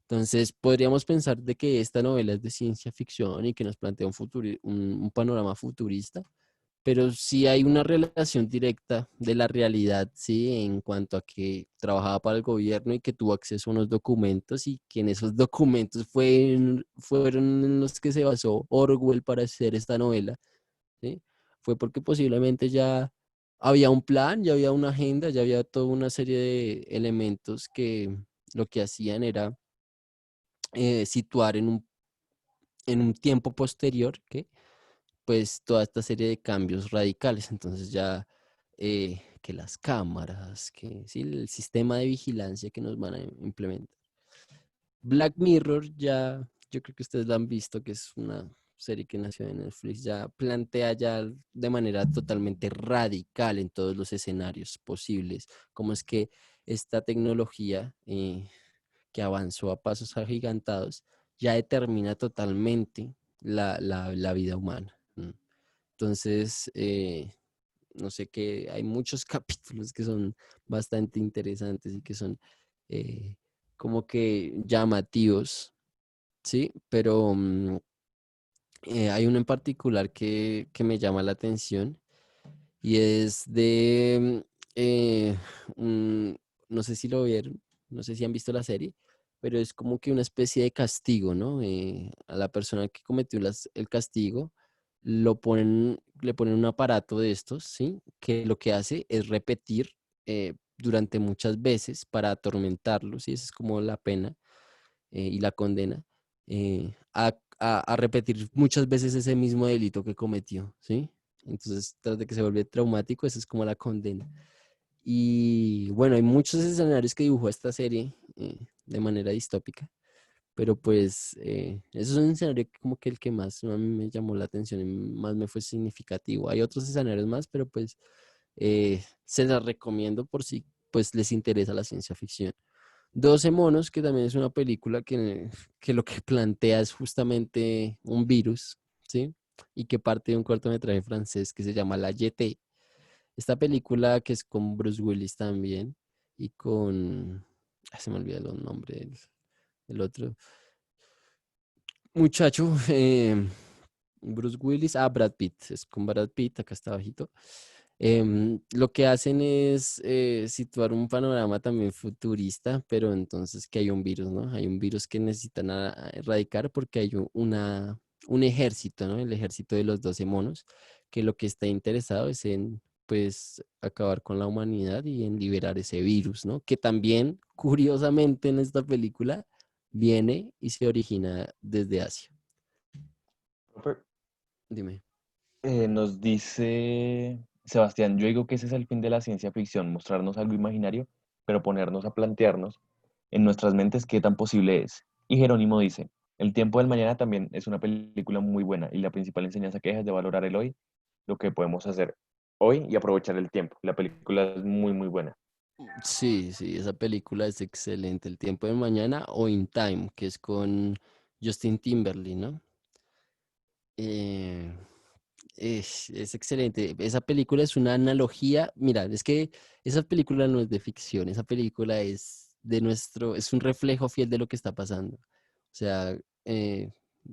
Entonces, podríamos pensar de que esta novela es de ciencia ficción y que nos plantea un panorama futurista, pero sí hay una relación directa de la realidad, ¿sí? En cuanto a que trabajaba para el gobierno y que tuvo acceso a unos documentos y que en esos documentos fueron en los que se basó Orwell para hacer esta novela, ¿sí? Fue porque posiblemente ya había un plan, ya había una agenda, ya había toda una serie de elementos que lo que hacían era situar en un tiempo posterior, ¿qué? Pues toda esta serie de cambios radicales. Entonces ya que las cámaras, que sí, el sistema de vigilancia que nos van a implementar. Black Mirror ya, yo creo que ustedes la han visto, que es una serie que nació en Netflix, ya plantea ya de manera totalmente radical en todos los escenarios posibles, cómo es que esta tecnología que avanzó a pasos agigantados ya determina totalmente la vida humana. Entonces, no sé qué, hay muchos capítulos que son bastante interesantes y que son eh, como que llamativos, ¿sí? Pero hay uno en particular que me llama la atención y es de, no sé si lo vieron, no sé si han visto la serie, pero es como que una especie de castigo, ¿no? A la persona que cometió el castigo le ponen un aparato de estos, ¿sí? Que lo que hace es repetir durante muchas veces para atormentarlos, y esa es como la pena y la condena, a repetir muchas veces ese mismo delito que cometió, ¿sí? Entonces, tras de que se vuelve traumático, esa es como la condena. Y bueno, hay muchos escenarios que dibujó esta serie de manera distópica, pero pues eso es un escenario como que el que más a mí me llamó la atención y más me fue significativo. Hay otros escenarios más, pero pues se las recomiendo por si pues les interesa la ciencia ficción. 12 monos, que también es una película que lo que plantea es justamente un virus, ¿sí? Y que parte de un cortometraje francés que se llama La Jetée. Esta película que es con Bruce Willis también y con... se me olvidó el nombre del otro muchacho. Bruce Willis, Brad Pitt, es con Brad Pitt, acá está bajito. Lo que hacen es situar un panorama también futurista, pero entonces que hay un virus, ¿no? Hay un virus que necesitan erradicar porque hay un ejército, ¿no? El ejército de los 12 monos, que lo que está interesado es en, pues, acabar con la humanidad y en liberar ese virus, ¿no? Que también, curiosamente, en esta película viene y se origina desde Asia. Profe, Dime. nos dice Sebastián, yo digo que ese es el fin de la ciencia ficción, mostrarnos algo imaginario, pero ponernos a plantearnos en nuestras mentes qué tan posible es. Y Jerónimo dice, El tiempo del mañana también es una película muy buena y la principal enseñanza que deja es de valorar el hoy, lo que podemos hacer hoy y aprovechar el tiempo. La película es muy, muy buena. Sí, sí, esa película es excelente. El tiempo de mañana o In Time, que es con Justin Timberlake, ¿no? Eh, es excelente. Esa película es una analogía. Mira, es que esa película no es de ficción, esa película es de es un reflejo fiel de lo que está pasando. O sea,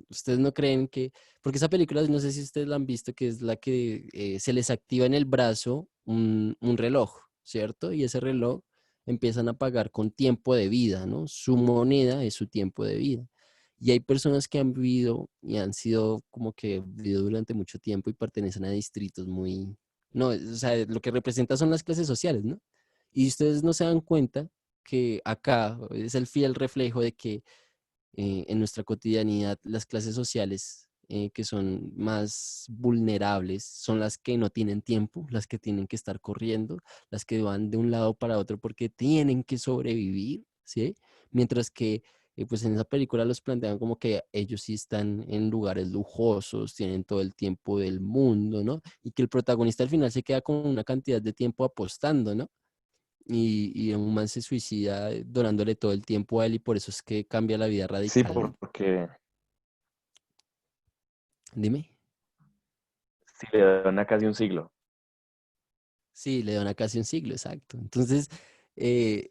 ¿Ustedes no creen que, porque esa película, no sé si ustedes la han visto, que es la que se les activa en el brazo un reloj, ¿cierto? Y ese reloj empiezan a pagar con tiempo de vida, ¿no? Su moneda es su tiempo de vida. Y hay personas que han vivido y han sido como que vivido durante mucho tiempo y pertenecen a distritos muy, no, o sea, lo que representa son las clases sociales, ¿no? Y ustedes no se dan cuenta que acá es el fiel reflejo de que en nuestra cotidianidad las clases sociales que son más vulnerables son las que no tienen tiempo, las que tienen que estar corriendo, las que van de un lado para otro porque tienen que sobrevivir, ¿sí? Mientras que pues en esa película los plantean como que ellos sí están en lugares lujosos, tienen todo el tiempo del mundo, ¿no? Y que el protagonista al final se queda con una cantidad de tiempo apostando, ¿no? Y un man se suicida donándole todo el tiempo a él y por eso es que cambia la vida Sí, radical, ¿no? porque Dime. si le dan a casi un siglo. Sí, le dona casi un siglo, exacto. Entonces, eh,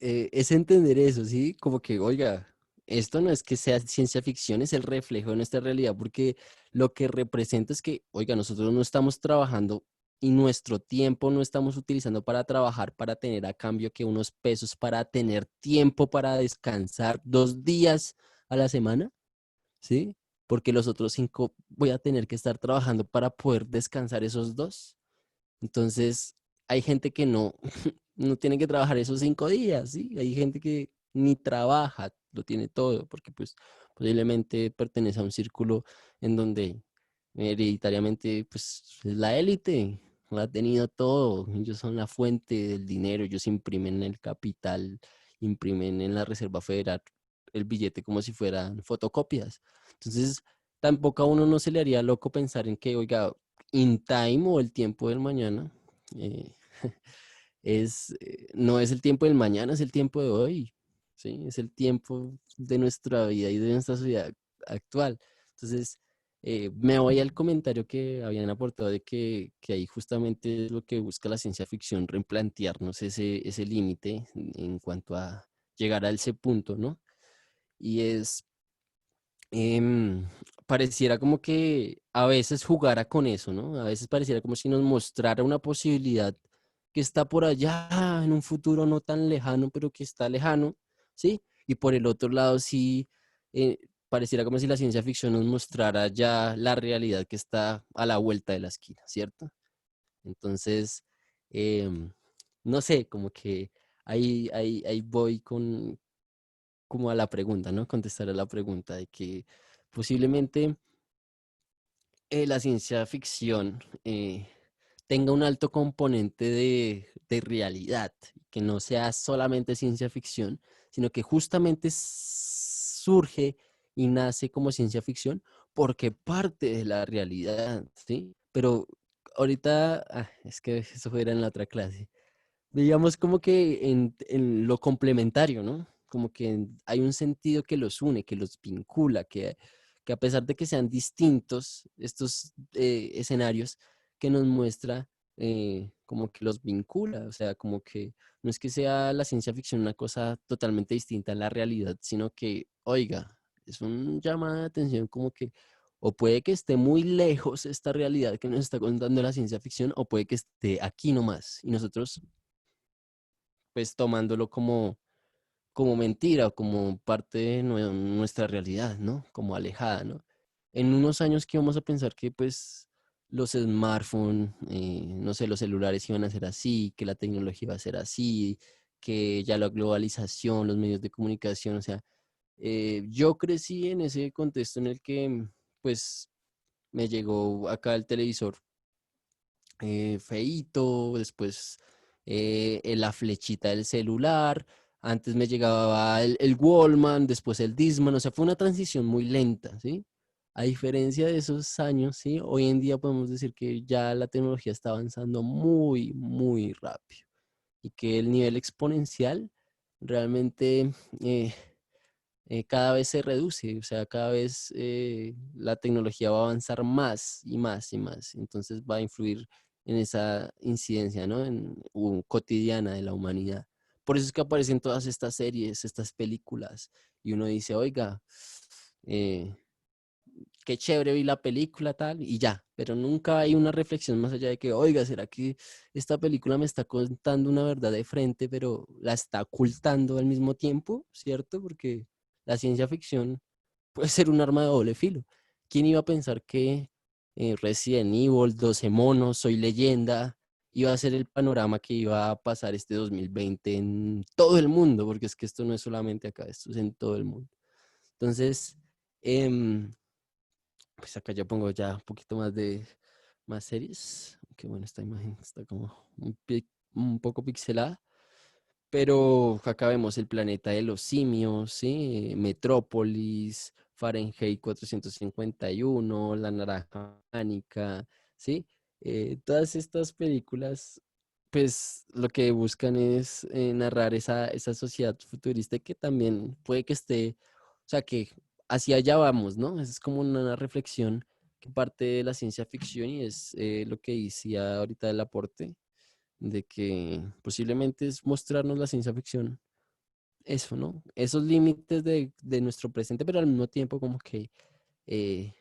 es entender eso, ¿sí? Como que, oiga, esto no es que sea ciencia ficción, es el reflejo de nuestra realidad, porque lo que representa es que, oiga, nosotros no estamos trabajando y nuestro tiempo no estamos utilizando para trabajar, para tener a cambio que unos pesos, para tener tiempo para descansar 2 días a la semana, ¿sí? Porque los otros 5 voy a tener que estar trabajando para poder descansar esos 2. Entonces, hay gente que no, no tiene que trabajar esos 5 días, ¿sí? Hay gente que ni trabaja, lo tiene todo, porque pues posiblemente pertenece a un círculo en donde hereditariamente pues es la élite, lo ha tenido todo, ellos son la fuente del dinero, ellos imprimen el capital, imprimen en la Reserva Federal el billete como si fueran fotocopias. Entonces, tampoco a uno no se le haría loco pensar en que, oiga, in time o el tiempo del mañana eh, no es el tiempo del mañana, es el tiempo de hoy, ¿sí? Es el tiempo de nuestra vida y de nuestra sociedad actual. Entonces, me voy al comentario que habían aportado de que ahí justamente es lo que busca la ciencia ficción, replantearnos ese límite en cuanto a llegar a ese punto, ¿no? Y es em, pareciera como que a veces jugara con eso, ¿no? A veces pareciera como si nos mostrara una posibilidad que está por allá en un futuro no tan lejano, pero que está lejano, ¿sí? Y por el otro lado, sí, eh, pareciera como si la ciencia ficción nos mostrara ya la realidad que está a la vuelta de la esquina, ¿cierto? Entonces, em, no sé, como que ahí voy con, como a la pregunta, ¿no? Contestar a la pregunta de que posiblemente la ciencia ficción tenga un alto componente de realidad, que no sea solamente ciencia ficción, sino que justamente surge y nace como ciencia ficción porque parte de la realidad, ¿sí? Pero ahorita, es que eso era en la otra clase, digamos como que en lo complementario, ¿no? Como que hay un sentido que los une, que los vincula, que a pesar de que sean distintos estos escenarios, que nos muestra como que los vincula, o sea, como que no es que sea la ciencia ficción una cosa totalmente distinta a la realidad, sino que, oiga, es un llamado de atención como que o puede que esté muy lejos esta realidad que nos está contando la ciencia ficción, o puede que esté aquí nomás. Y nosotros pues tomándolo como mentira o como parte de nuestra realidad, ¿no? Como alejada, ¿no? En unos años que vamos a pensar que pues los smartphones, no sé, los celulares iban a ser así, que la tecnología iba a ser así, que ya la globalización, los medios de comunicación, o sea, yo crecí en ese contexto en el que pues me llegó acá el televisor feíto, después la flechita del celular, antes me llegaba el Wallman, después el Discman, o sea, fue una transición muy lenta, ¿sí? A diferencia de esos años, ¿sí? Hoy en día podemos decir que ya la tecnología está avanzando muy, muy rápido y que el nivel exponencial realmente cada vez se reduce, o sea, cada vez la tecnología va a avanzar más y más y más, entonces va a influir en esa incidencia, ¿no? Cotidiana de la humanidad. Por eso es que aparecen todas estas series, estas películas, y uno dice, oiga, qué chévere vi la película, tal, y ya, pero nunca hay una reflexión más allá de que, oiga, ¿será que esta película me está contando una verdad de frente, pero la está ocultando al mismo tiempo, ¿cierto? Porque la ciencia ficción puede ser un arma de doble filo. ¿Quién iba a pensar que Resident Evil, 12 monos, Soy Leyenda, iba a ser el panorama que iba a pasar este 2020 en todo el mundo? Porque es que esto no es solamente acá, esto es en todo el mundo. Entonces, em, pues acá yo pongo ya un poquito más de más series. Que bueno, esta imagen está como un poco pixelada. Pero acá vemos el planeta de los simios, ¿sí? Metrópolis, Fahrenheit 451, La Naranja Mecánica, ¿sí? Todas estas películas, pues lo que buscan es narrar esa sociedad futurista que también puede que esté, o sea, que hacia allá vamos, ¿no? Es como una reflexión que parte de la ciencia ficción y es lo que decía ahorita el aporte de que posiblemente es mostrarnos la ciencia ficción, eso, ¿no? Esos límites de nuestro presente, pero al mismo tiempo como que eh,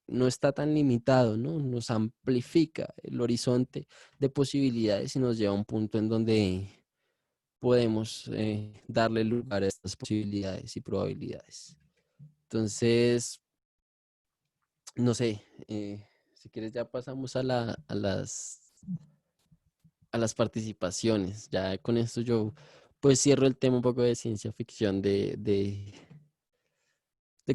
no está tan limitado, ¿no? Nos amplifica el horizonte de posibilidades y nos lleva a un punto en donde podemos darle lugar a estas posibilidades y probabilidades. Entonces, no sé, si quieres ya pasamos a las participaciones. Ya con esto yo pues cierro el tema un poco de ciencia ficción, de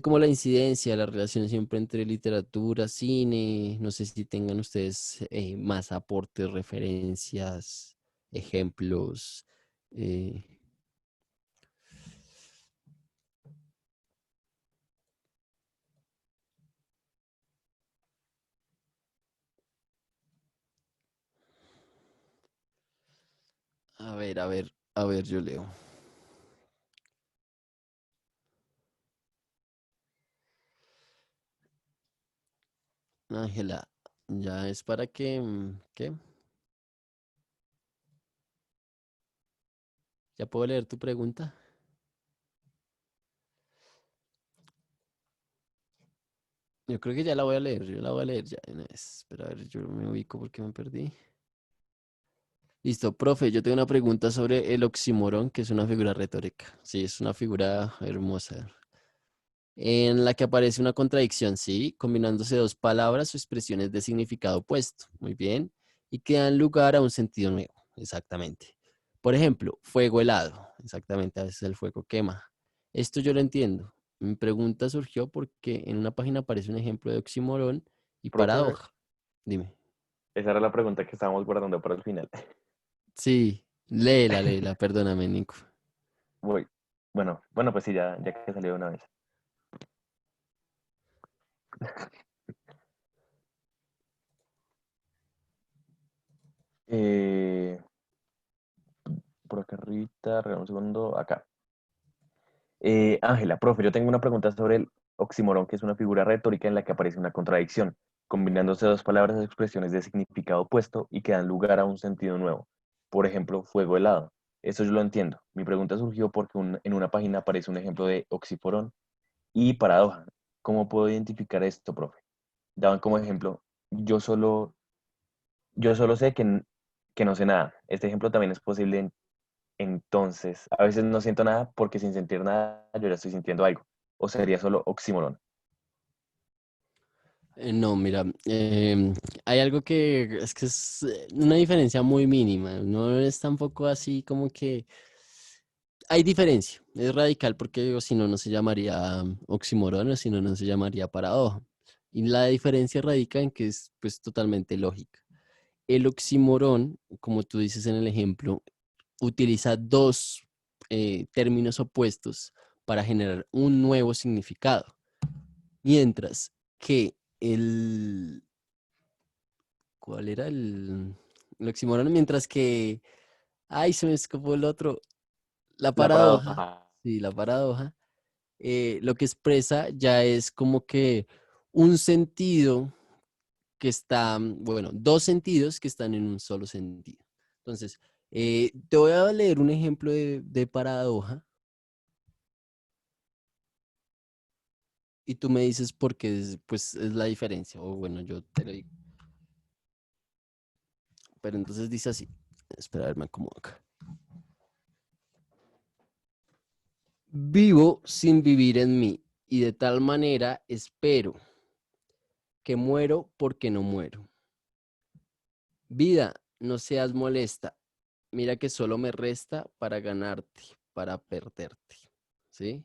cómo la incidencia, la relación siempre entre literatura, cine, no sé si tengan ustedes más aportes, referencias, ejemplos. eh, a ver, yo leo. Ángela, ya es para que, ¿qué? ¿Ya puedo leer tu pregunta? Yo creo que ya la voy a leer, yo la voy a leer ya de una vez. Espera, a ver, yo me ubico porque me perdí. Listo, profe, yo tengo una pregunta sobre el oxímoron, que es una figura retórica. Sí, es una figura hermosa, en la que aparece una contradicción, sí, combinándose dos palabras o expresiones de significado opuesto. Muy bien. Y que dan lugar a un sentido nuevo. Exactamente. Por ejemplo, fuego helado. Exactamente, a veces el fuego quema. Esto yo lo entiendo. Mi pregunta surgió porque en una página aparece un ejemplo de oxímoron y Profe, paradoja. Dime. esa era la pregunta que estábamos guardando para el final. Sí, léela, perdóname, Nico. Voy. Bueno, pues sí, ya que salió de una vez. Eh, por acá arribita, regálame un segundo, acá. Ángela, profe, yo tengo una pregunta sobre el oxímoron, que es una figura retórica en la que aparece una contradicción, combinándose dos palabras o expresiones de significado opuesto y que dan lugar a un sentido nuevo. Por ejemplo, fuego helado. Eso yo lo entiendo. Mi pregunta surgió porque en una página aparece un ejemplo de oxímoron y paradoja. ¿Cómo puedo identificar esto, profe? Daban como ejemplo, yo solo, yo solo sé que no sé nada. Este ejemplo también es posible entonces, a veces no siento nada porque sin sentir nada yo ya estoy sintiendo algo. O sería solo oxímoron. No, mira, hay algo que es una diferencia muy mínima, no es tampoco así como que hay diferencia, es radical porque digo, si no, no se llamaría oxímoron, o si no, no se llamaría paradoja. Y la diferencia radica en que es pues totalmente lógica. El oxímoron, como tú dices en el ejemplo, utiliza dos términos opuestos para generar un nuevo significado, mientras que ¿cuál era el oxímoron? Mientras que, ay, se me escapó el otro, la La paradoja, paradoja. sí, la paradoja, lo que expresa ya es como que un sentido que está, bueno, dos sentidos que están en un solo sentido. Entonces, te voy a leer un ejemplo de paradoja. y tú me dices por qué pues, es la diferencia. O bueno, yo te lo digo. Pero entonces dice así. Espera, a ver, me acomodo acá. Vivo sin vivir en mí y de tal manera espero que muero porque no muero. Vida, no seas molesta. Mira que solo me resta para ganarte, para perderte. ¿Sí?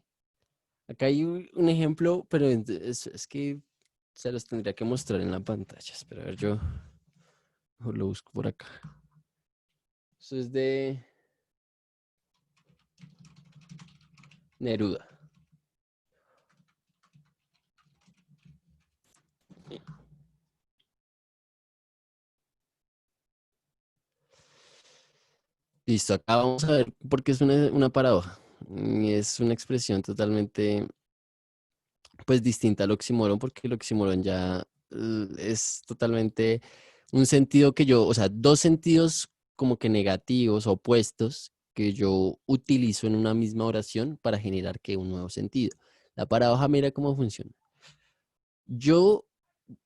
Acá hay un ejemplo, pero es que se los tendría que mostrar en la pantalla. Espera, a ver, yo lo busco por acá. Eso es de Neruda. Listo, acá vamos a ver, porque es una paradoja. Y es una expresión totalmente, pues, distinta al oxímoron, porque el oxímoron ya es totalmente un sentido que yo, o sea, dos sentidos como que negativos, opuestos, que yo utilizo en una misma oración para generar que un nuevo sentido. La paradoja, mira cómo funciona. Yo,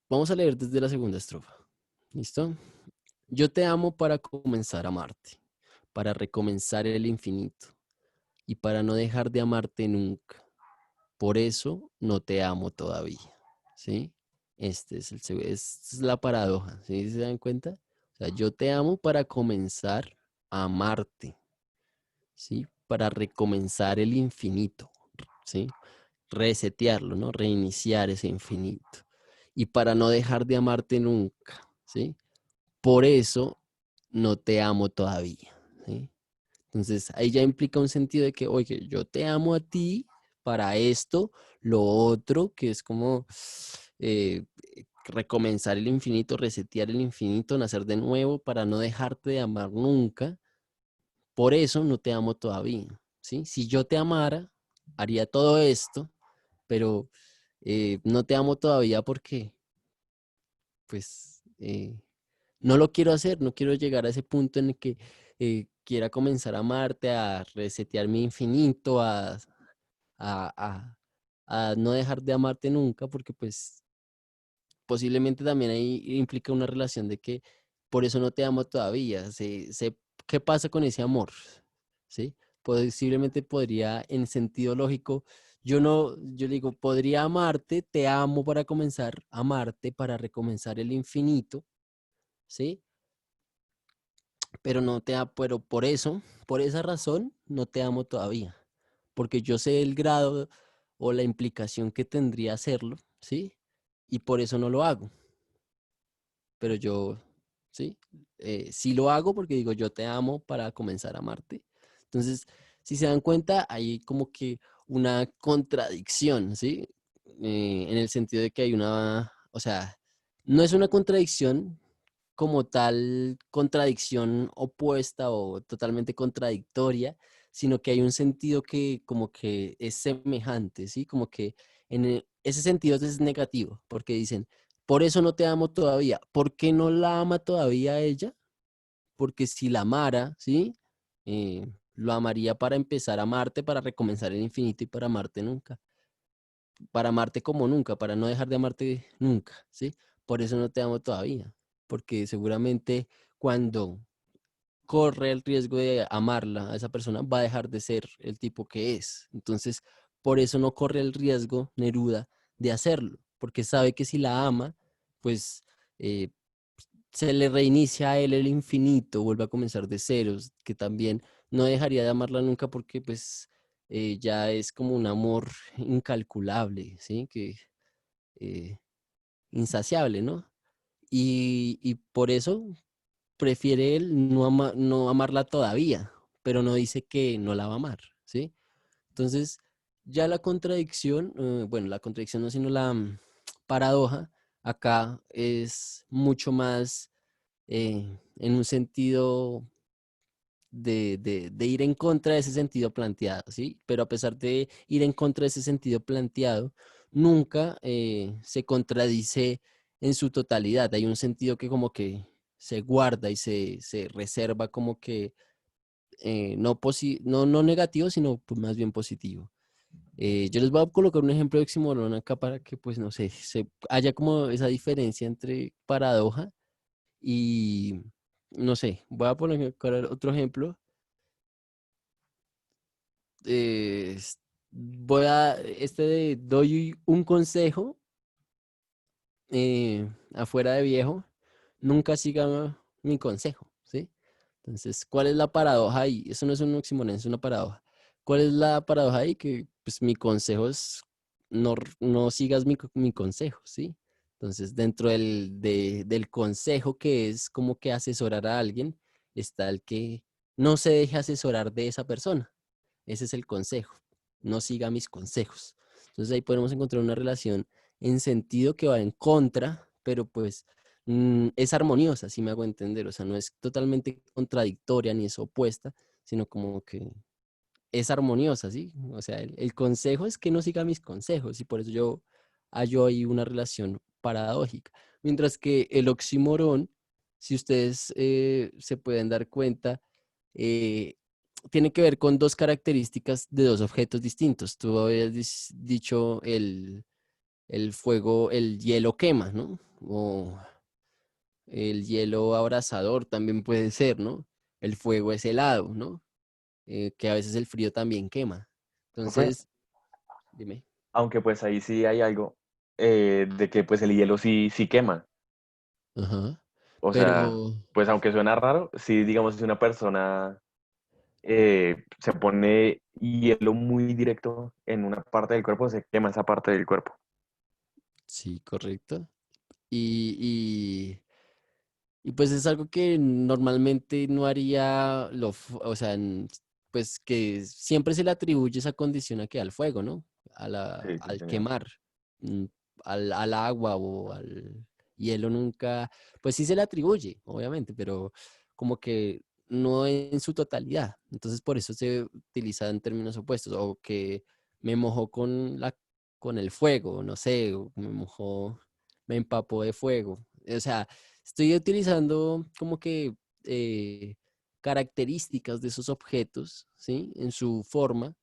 vamos a leer desde la segunda estrofa. ¿Listo? Yo te amo para comenzar a amarte, para recomenzar el infinito y para no dejar de amarte nunca. Por eso no te amo todavía. ¿Sí? Esta es la paradoja. ¿Sí se dan cuenta? O sea, yo te amo para comenzar a amarte, ¿sí? Para recomenzar el infinito, ¿sí? Resetearlo, ¿no? Reiniciar ese infinito. Y para no dejar de amarte nunca, ¿sí? Por eso no te amo todavía, ¿sí? Entonces, ahí ya implica un sentido de que, oye, yo te amo a ti para esto, lo otro, que es como eh, recomenzar el infinito, resetear el infinito, nacer de nuevo para no dejarte de amar nunca. Por eso no te amo todavía, ¿sí? Si yo te amara, haría todo esto, pero no te amo todavía porque, pues, no lo quiero hacer, no quiero llegar a ese punto en el que quiera comenzar a amarte, a resetear mi infinito, a, a no dejar de amarte nunca, porque pues posiblemente también ahí implica una relación de que por eso no te amo todavía. ¿Qué pasa con ese amor? ¿Sí? Posiblemente podría, en sentido lógico, yo no, yo digo, podría amarte, te amo para comenzar, amarte para recomenzar el infinito, ¿sí? Pero no te amo, pero por eso, por esa razón, no te amo todavía, porque yo sé el grado o la implicación que tendría hacerlo, ¿sí? Y por eso no lo hago, pero yo, ¿sí? Sí lo hago porque digo, yo te amo para comenzar a amarte. Entonces, si se dan cuenta, hay como que una contradicción, ¿sí? En el sentido de que hay una, o sea, no es una contradicción como tal contradicción opuesta o totalmente contradictoria, sino que hay un sentido que como que es semejante, ¿sí? Como que ese sentido es negativo, porque dicen, por eso no te amo todavía. ¿Por qué no la ama todavía ella? Porque si la amara, ¿sí? Lo amaría para empezar a amarte, para recomenzar el infinito y para amarte nunca, para amarte como nunca, para no dejar de amarte nunca, ¿sí? Por eso no te amo todavía, porque seguramente cuando corre el riesgo de amarla a esa persona, va a dejar de ser el tipo que es. Entonces, por eso no corre el riesgo Neruda de hacerlo, porque sabe que si la ama, pues eh, se le reinicia a él el infinito, vuelve a comenzar de ceros, que también no dejaría de amarla nunca porque pues ya es como un amor incalculable, ¿sí? Que eh, insaciable, ¿no? Y por eso prefiere él no amarla todavía, pero no dice que no la va a amar, ¿sí? Entonces, ya la contradicción, bueno, la contradicción no, sino la paradoja, acá es mucho más en un sentido de ir en contra de ese sentido planteado, ¿sí? Pero a pesar de ir en contra de ese sentido planteado, nunca se contradice en su totalidad. Hay un sentido que como que se guarda y se reserva como que no negativo, sino pues, más bien positivo. Yo les voy a colocar un ejemplo de oxímoron acá para que, pues, no sé, se haya como esa diferencia entre paradoja y, no sé, voy a poner acá otro ejemplo. Doy un consejo afuera de viejo, nunca siga mi consejo, ¿sí? Entonces, ¿cuál es la paradoja ahí? Eso no es un oxímoron, es una paradoja. ¿Cuál es la paradoja ahí? Que pues mi consejo es no sigas mi consejo, ¿sí? Entonces, dentro del consejo que es como que asesorar a alguien, está el que no se deje asesorar de esa persona. Ese es el consejo. No siga mis consejos. Entonces ahí podemos encontrar una relación en sentido que va en contra, pero pues es armoniosa, si me hago entender. O sea, no es totalmente contradictoria ni es opuesta, sino como que es armoniosa, ¿sí? O sea, el consejo es que no siga mis consejos y por eso yo hallo ahí una relación paradójica. Mientras que el oxímoron, si ustedes se pueden dar cuenta, eh, tiene que ver con dos características de dos objetos distintos. Tú habías dicho el fuego, el hielo quema, ¿no? O el hielo abrasador también puede ser, ¿no? El fuego es helado, ¿no? Que a veces el frío también quema. Profe, Entonces, dime. aunque pues ahí sí hay algo de que pues el hielo sí quema. Ajá. O sea, Pero pues aunque suena raro, si digamos si una persona se pone hielo muy directo en una parte del cuerpo, se quema esa parte del cuerpo. sí, correcto. Y pues es algo que normalmente no haría, o sea, pues que siempre se le atribuye esa condición aquí al fuego, ¿no? Sí, sí, Al señor. quemar, mm, al agua o al hielo nunca, pues sí se le atribuye, obviamente, pero como que no en su totalidad. Entonces por eso se utiliza en términos opuestos, o que me mojó con el fuego, no sé, o me empapó de fuego. O sea, estoy utilizando como que características de esos objetos, ¿sí? En su forma,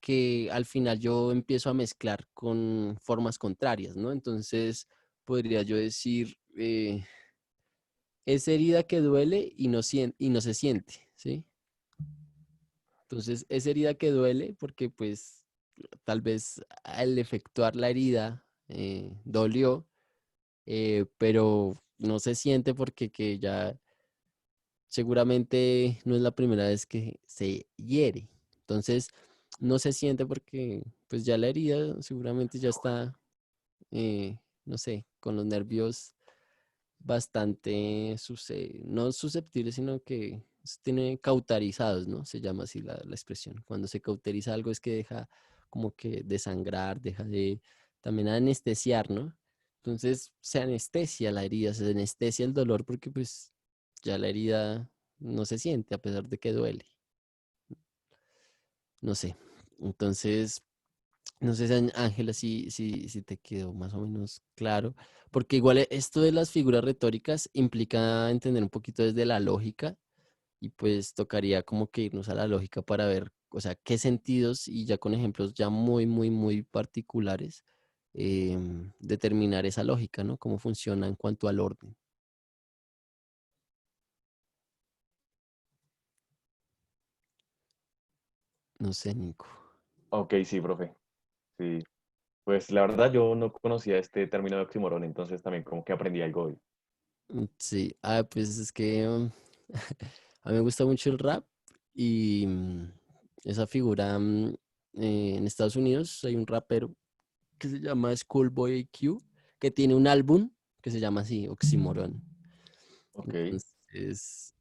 que al final yo empiezo a mezclar con formas contrarias, ¿no? Entonces, podría yo decir, es herida que duele y no se siente, ¿sí? Entonces, es herida que duele porque pues tal vez al efectuar la herida dolió, pero no se siente porque que ya seguramente no es la primera vez que se hiere. Entonces, no se siente porque pues ya la herida seguramente ya está, no sé, con los nervios bastante, no susceptibles, sino que tiene cautarizados, ¿no? Se llama así la expresión. Cuando se cauteriza algo es que deja como que de sangrar, deja de también anestesiar, ¿no? Entonces se anestesia la herida, se anestesia el dolor porque pues ya la herida no se siente a pesar de que duele. No sé. Entonces, no sé, Ángela, si te quedó más o menos claro, porque igual esto de las figuras retóricas implica entender un poquito desde la lógica y pues tocaría como que irnos a la lógica para ver, o sea, qué sentidos y ya con ejemplos ya muy particulares, determinar esa lógica, ¿no? Cómo funciona en cuanto al orden. No sé, Nico. Ok, sí, profe. Sí. Pues la verdad yo no conocía este término de oxímoron, entonces también como que aprendí algo hoy. Sí, pues es que a mí me gusta mucho el rap y esa figura en Estados Unidos hay un rapero que se llama Schoolboy Q, que tiene un álbum que se llama así, Oxymoron. Ok. Entonces,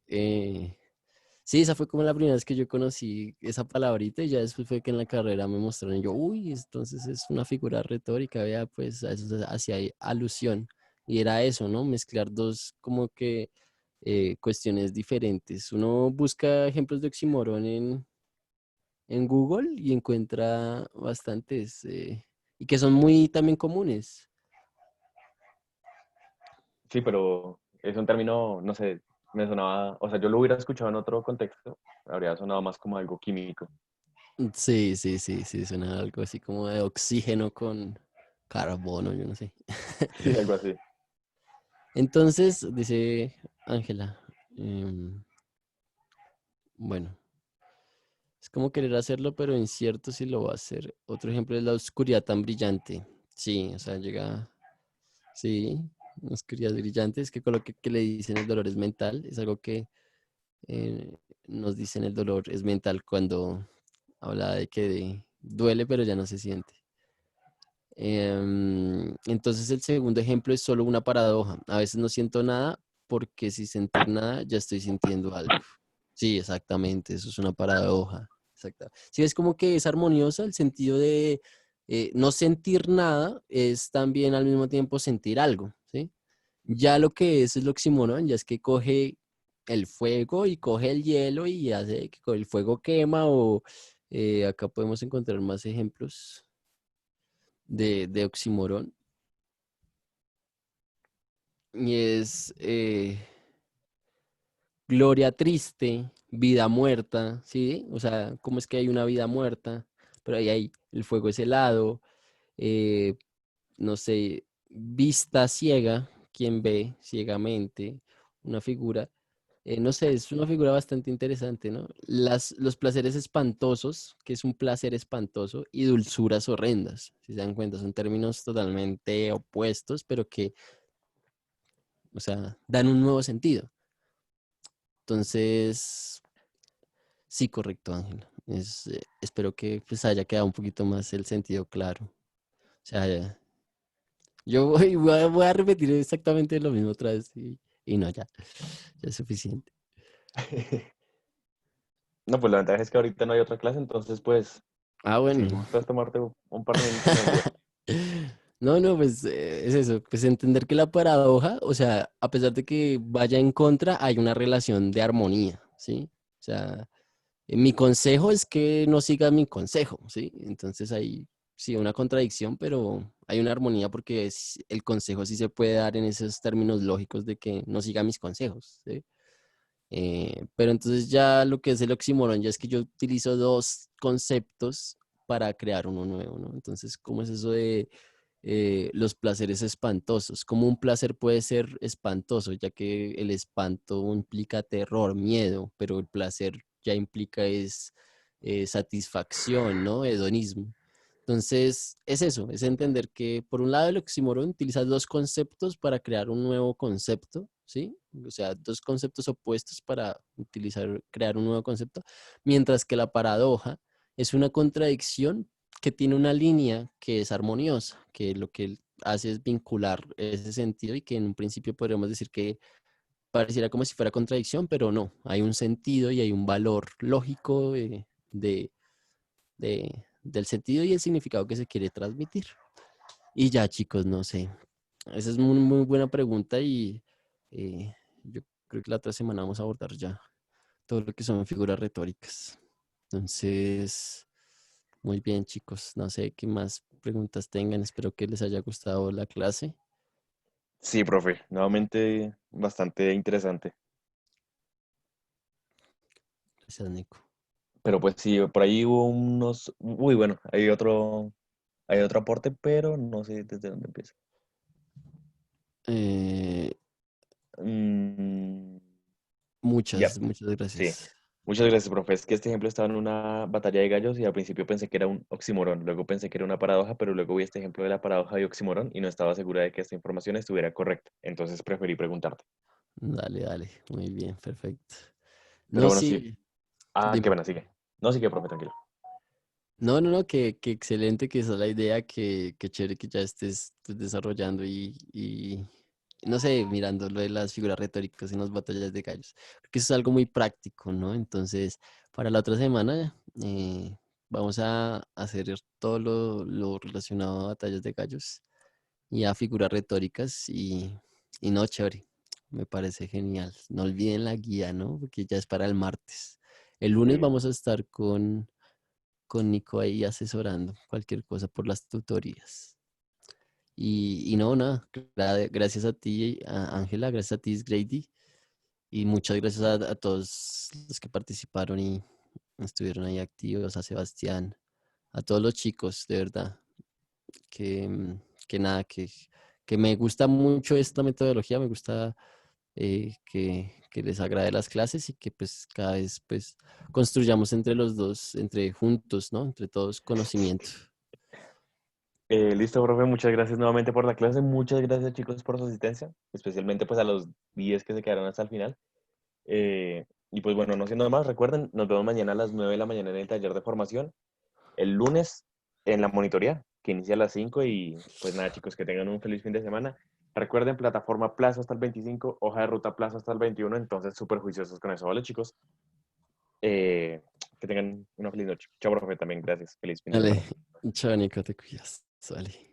sí, esa fue como la primera vez que yo conocí esa palabrita y ya después fue que en la carrera me mostraron y yo, uy, entonces es una figura retórica, vea, pues a eso hacía ahí alusión. Y era eso, ¿no? Mezclar dos como que cuestiones diferentes. Uno busca ejemplos de oxímoron en Google y encuentra bastantes y que son muy también comunes. Sí, pero es un término, no sé, me sonaba, o sea, yo lo hubiera escuchado en otro contexto, habría sonado más como algo químico. Sí, sí, sí, sí, suena algo así como de oxígeno con carbono, yo no sé. Sí, algo así. Entonces, dice Ángela, em, bueno, es como querer hacerlo, pero incierto si lo va a hacer. Otro ejemplo es la oscuridad tan brillante. Sí, o sea, llega, sí, oscuridad brillante, es que con lo que le dicen el dolor es mental, es algo que eh, nos dicen el dolor es mental cuando habla de que duele, pero ya no se siente. Entonces el segundo ejemplo es solo una paradoja. A veces no siento nada porque si sentir nada ya estoy sintiendo algo. Sí, exactamente, eso es una paradoja. Exacto. Sí, es como que es armoniosa el sentido de no sentir nada es también al mismo tiempo sentir algo, ¿sí? Ya lo que es el oxímoron, ya es que coge el fuego y coge el hielo y hace que el fuego quema o acá podemos encontrar más ejemplos de oxímoron. Y es gloria triste, vida muerta, ¿sí? O sea, ¿cómo es que hay una vida muerta? Pero ahí hay, el fuego es helado, eh, no sé, vista ciega, quien ve ciegamente una figura. No sé, es una figura bastante interesante, ¿no? Los placeres espantosos, que es un placer espantoso, y dulzuras horrendas, si se dan cuenta, son términos totalmente opuestos, pero que, o sea, dan un nuevo sentido. Entonces, sí, correcto, Ángel. Espero que pues haya quedado un poquito más el sentido claro. O sea, yo voy a repetir exactamente lo mismo otra vez y no, ya es suficiente. No, pues la ventaja es que ahorita no hay otra clase, entonces pues Ah, si bueno. gustas tomarte un par de minutos me ayudas. No, no, pues es eso, pues entender que la paradoja, o sea, a pesar de que vaya en contra, hay una relación de armonía, ¿sí? O sea, mi consejo es que no sigas mi consejo, ¿sí? Entonces hay, sí, una contradicción, pero hay una armonía porque el consejo sí se puede dar en esos términos lógicos de que no siga mis consejos, ¿sí? Pero entonces ya lo que es el oxímoron, ya es que yo utilizo dos conceptos para crear uno nuevo, ¿no? Entonces, ¿cómo es eso de los placeres espantosos? ¿Cómo un placer puede ser espantoso, ya que el espanto implica terror, miedo, pero el placer ya implica es satisfacción, ¿no? Hedonismo. Entonces, es eso, es entender que por un lado el oxímoron utiliza dos conceptos para crear un nuevo concepto, ¿sí? O sea, dos conceptos opuestos para crear un nuevo concepto, mientras que la paradoja es una contradicción que tiene una línea que es armoniosa, que lo que hace es vincular ese sentido y que en un principio podríamos decir que pareciera como si fuera contradicción, pero no, hay un sentido y hay un valor lógico del sentido y el significado que se quiere transmitir. Y ya, chicos, no sé. Esa es muy, muy buena pregunta y yo creo que la otra semana vamos a abordar ya todo lo que son figuras retóricas. Entonces, muy bien, chicos. No sé qué más preguntas tengan. Espero que les haya gustado la clase. Sí, profe, nuevamente bastante interesante. Gracias, Nico. Pero pues sí, por ahí hubo unos, uy, bueno, hay otro aporte, pero no sé desde dónde empieza. Eh, Mm, ya, muchas sí. gracias. Muchas gracias, profe. Es que este ejemplo estaba en una batalla de gallos y al principio pensé que era un oxímoron, luego pensé que era una paradoja, pero luego vi este ejemplo de la paradoja y oxímoron y no estaba segura de que esta información estuviera correcta. Entonces preferí preguntarte. Dale, dale. Muy bien, perfecto. Pero No, bueno, sí. sí, Ah, qué dime. pena, sigue. No, sigue, profe, tranquilo. No, no, no, que excelente que esa es la idea, que chévere que ya estés pues, desarrollando y no sé, mirando lo de las figuras retóricas en las batallas de gallos, porque eso es algo muy práctico, ¿no? Entonces, para la otra semana vamos a hacer todo lo relacionado a batallas de gallos y a figuras retóricas y no, chévere, me parece genial. No olviden la guía, ¿no? Porque ya es para el martes. El lunes Sí. vamos a estar con Nico ahí asesorando cualquier cosa por las tutorías. Y no, nada, gracias a ti, Ángela, gracias a ti, Grady, y muchas gracias a todos los que participaron estuvieron ahí activos, a Sebastián, a todos los chicos, de verdad, que, que nada, que me gusta mucho esta metodología, me gusta que les agrade las clases y que pues cada vez pues construyamos entre los dos, entre juntos, ¿no? Entre todos conocimiento. Listo, profe, muchas gracias nuevamente por la clase. Muchas gracias, chicos, por su asistencia, especialmente pues a los 10 que se quedaron hasta el final. Y pues bueno, no siendo más, recuerden, nos vemos mañana a las 9 de la mañana en el taller de formación. El lunes en la monitoría, que inicia a las 5 y pues nada, chicos, que tengan un feliz fin de semana. Recuerden, plataforma plazo hasta el 25, hoja de ruta plazo hasta el 21, entonces súper juiciosos con eso, ¿vale, chicos? Que tengan una feliz noche. Chao, profe, también, gracias. Feliz fin de Dale, semana. chao, Nico, te cuidas. Vale.